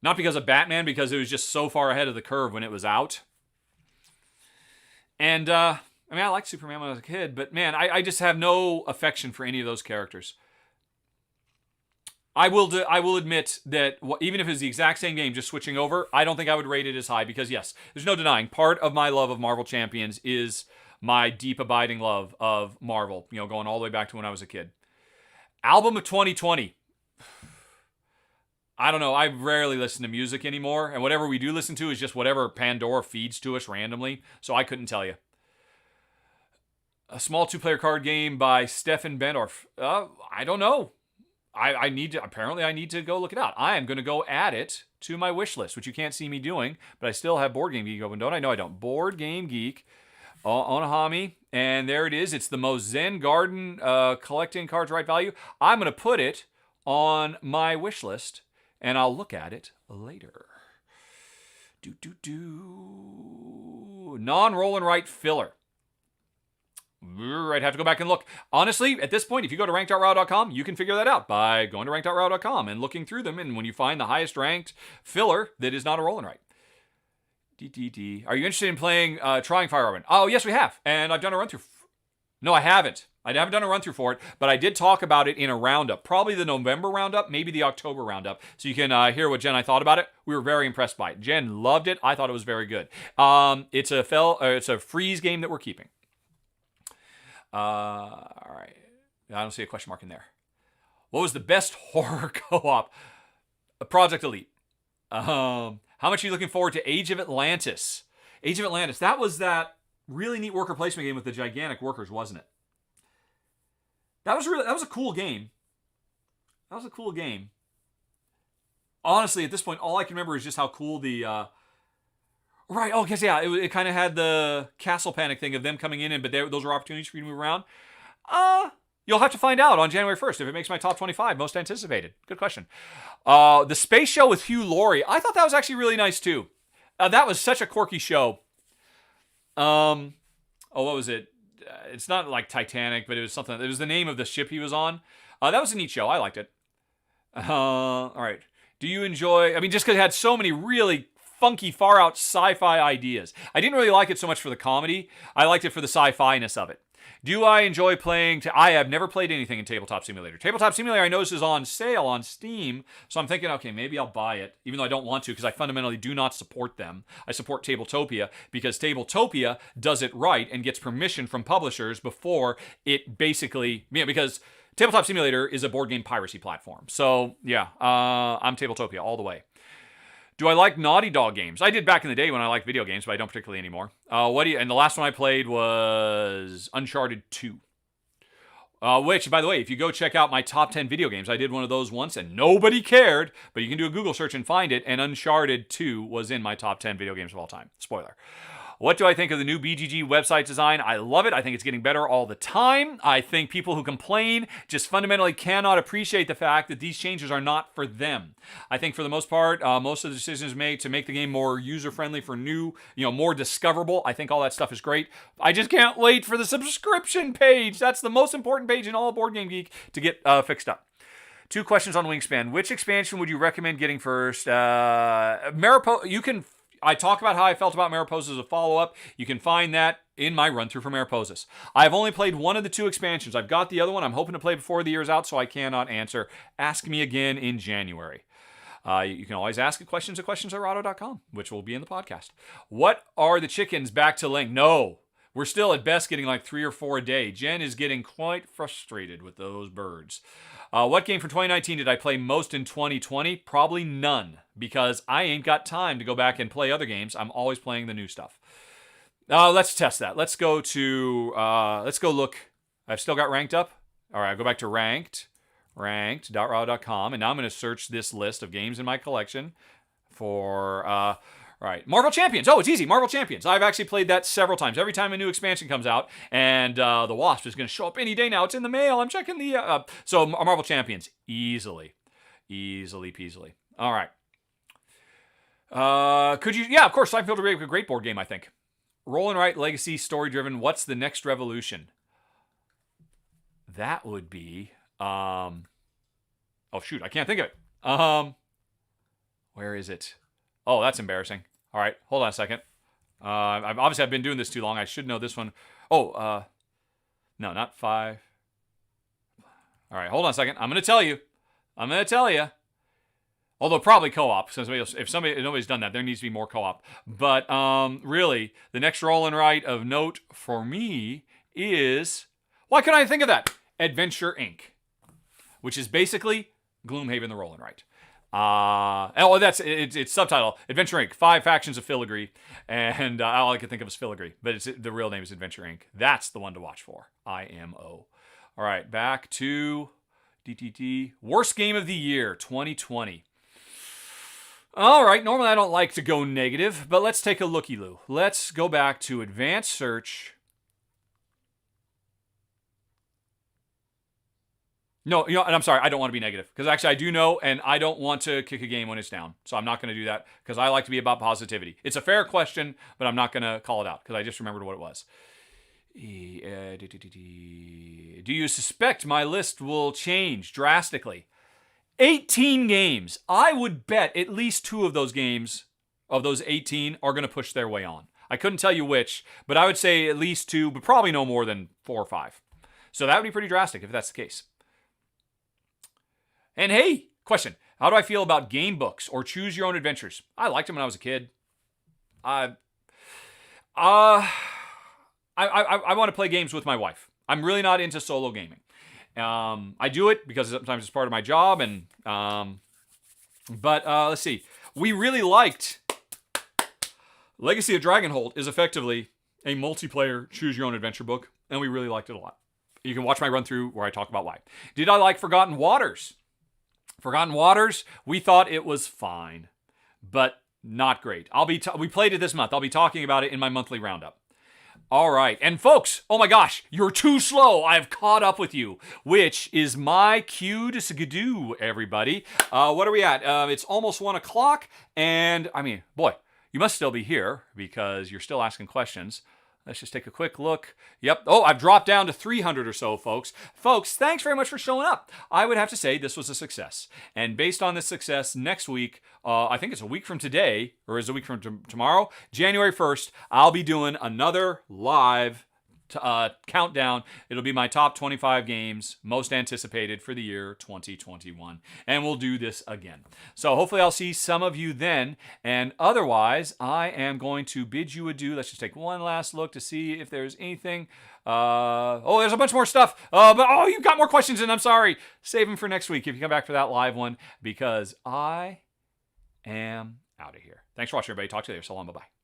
Not because of Batman, because it was just so far ahead of the curve when it was out. And, I liked Superman when I was a kid, but man, I just have no affection for any of those characters. I will admit that even if it's the exact same game, just switching over, I don't think I would rate it as high, because yes, there's no denying, part of my love of Marvel Champions is my deep abiding love of Marvel, going all the way back to when I was a kid. Album of 2020. I don't know. I rarely listen to music anymore, and whatever we do listen to is just whatever Pandora feeds to us randomly, so I couldn't tell you. A small 2-player card game by Stefan Bendorf. I don't know. I need to go look it out. I am going to go add it to my wish list, which you can't see me doing, but I still have Board Game Geek open, don't I? No, I don't. Board Game Geek, Onahami, and there it is. It's the most Zen Garden collecting cards right value. I'm going to put it on my wish list, and I'll look at it later. Non-roll and write filler. I'd have to go back and look. Honestly, at this point, if you go to rank.row.com, you can figure that out by going to rank.row.com and looking through them. And when you find the highest ranked filler that is not a roll and write. Are you interested in trying Fire Orbin? Oh, yes, we have. And I've done a run through. No, I haven't. I haven't done a run through for it, but I did talk about it in a roundup. Probably the November roundup, maybe the October roundup. So you can hear what Jen and I thought about it. We were very impressed by it. Jen loved it. I thought it was very good. It's a freeze game that we're keeping. All right. I don't see a question mark in there. What was the best horror co-op? Project Elite. How much are you looking forward to Age of Atlantis? Age of Atlantis. That was that really neat worker placement game with the gigantic workers, wasn't it? That was a cool game. That was a cool game. Honestly, at this point, all I can remember is just how cool the... Right, oh, because, yeah, it kind of had the castle panic thing of them coming in, but those are opportunities for you to move around. You'll have to find out on January 1st if it makes my top 25 most anticipated. Good question. The Space Show with Hugh Laurie. I thought that was actually really nice, too. That was such a quirky show. What was it? It's not like Titanic, but it was something. It was the name of the ship he was on. That was a neat show. I liked it. All right. Do you enjoy... I mean, just because it had so many really funky, far-out sci-fi ideas. I didn't really like it so much for the comedy. I liked it for the sci-fi-ness of it. Do I enjoy playing... I have never played anything in Tabletop Simulator. Tabletop Simulator, I noticed, is on sale on Steam, so I'm thinking, okay, maybe I'll buy it, even though I don't want to, because I fundamentally do not support them. I support Tabletopia, because Tabletopia does it right and gets permission from publishers before it basically... because Tabletop Simulator is a board game piracy platform. So, yeah, I'm Tabletopia all the way. Do I like Naughty Dog games? I did back in the day when I liked video games, but I don't particularly anymore. And the last one I played was Uncharted 2. Which, by the way, if you go check out my top 10 video games, I did one of those once and nobody cared, but you can do a Google search and find it, and Uncharted 2 was in my top 10 video games of all time. Spoiler. What do I think of the new BGG website design? I love it. I think it's getting better all the time. I think people who complain just fundamentally cannot appreciate the fact that these changes are not for them. I think for the most part, most of the decisions made to make the game more user-friendly for new, more discoverable. I think all that stuff is great. I just can't wait for the subscription page. That's the most important page in all Board Game Geek to get fixed up. 2 questions on Wingspan. Which expansion would you recommend getting first? I talk about how I felt about Mariposa as a follow-up. You can find that in my run-through for Mariposas. I've only played one of the 2 expansions. I've got the other one. I'm hoping to play before the year's out, so I cannot answer. Ask me again in January. You can always ask questions at questions@rahdo.com, which will be in the podcast. What are the chickens back to Link? No. We're still at best getting like 3 or 4 a day. Jen is getting quite frustrated with those birds. What game from 2019 did I play most in 2020? Probably none, because I ain't got time to go back and play other games. I'm always playing the new stuff. Let's test that. Let's go look. I've still got ranked up. All right, I'll go back to ranked.rahdo.com, and now I'm going to search this list of games in my collection for... Right, Marvel Champions. Oh, it's easy. Marvel Champions. I've actually played that several times. Every time a new expansion comes out, and the Wasp is going to show up any day now. It's in the mail. I'm checking the... So, Marvel Champions. Easily peasily. All right. Could you... Yeah, of course. Seinfeld would be a great board game, I think. Roll and Write, Legacy, Story-driven. What's the next revolution? That would be... Oh, shoot. I can't think of it. Where is it? Oh, that's embarrassing. All right, hold on a second. I've been doing this too long. I should know this one. Oh, no, not 5. All right, hold on a second. I'm going to tell you. Although probably co-op. Since if nobody's done that, there needs to be more co-op. But really, the next roll and write of note for me is... Why couldn't I think of that? Adventure Inc., which is basically Gloomhaven the roll and write. That's it's subtitle Adventure Inc. 5 Factions of Filigree, and all I can think of is Filigree, but the real name is Adventure Inc. That's the one to watch for. IMO. All right, back to DTT. Worst game of the year 2020. All right, normally I don't like to go negative, but let's take a looky-loo. Let's go back to Advanced Search. No, and I'm sorry, I don't want to be negative. Because actually I do know, and I don't want to kick a game when it's down. So I'm not going to do that, because I like to be about positivity. It's a fair question, but I'm not going to call it out, because I just remembered what it was. Do you suspect my list will change drastically? 18 games. I would bet at least 2 of those games, of those 18, are going to push their way on. I couldn't tell you which, but I would say at least 2, but probably no more than 4 or 5. So that would be pretty drastic if that's the case. And hey, question. How do I feel about game books or choose your own adventures? I liked them when I was a kid. I want to play games with my wife. I'm really not into solo gaming. I do it because sometimes it's part of my job, but let's see. We really liked Legacy of Dragonhold is effectively a multiplayer choose your own adventure book, and we really liked it a lot. You can watch my run through where I talk about why. Did I like Forgotten Waters? Forgotten Waters, we thought it was fine, but not great. We played it this month. I'll be talking about it in my monthly roundup. All right. And folks, oh my gosh, you're too slow. I've caught up with you, which is my cue to skidoo, everybody. What are we at? It's almost 1 o'clock. And I mean, boy, you must still be here because you're still asking questions. Let's just take a quick look. Yep. Oh, I've dropped down to 300 or so, folks. Folks, thanks very much for showing up. I would have to say this was a success. And based on this success, next week, I think it's a week from today, or is it a week from tomorrow? January 1st, I'll be doing another live countdown. It'll be my top 25 games most anticipated for the year 2021. And we'll do this again. So hopefully I'll see some of you then. And otherwise, I am going to bid you adieu. Let's just take one last look to see if there's anything. There's a bunch more stuff. But you've got more questions, and I'm sorry. Save them for next week if you come back for that live one, because I am out of here. Thanks for watching, everybody. Talk to you later. So long. Bye-bye.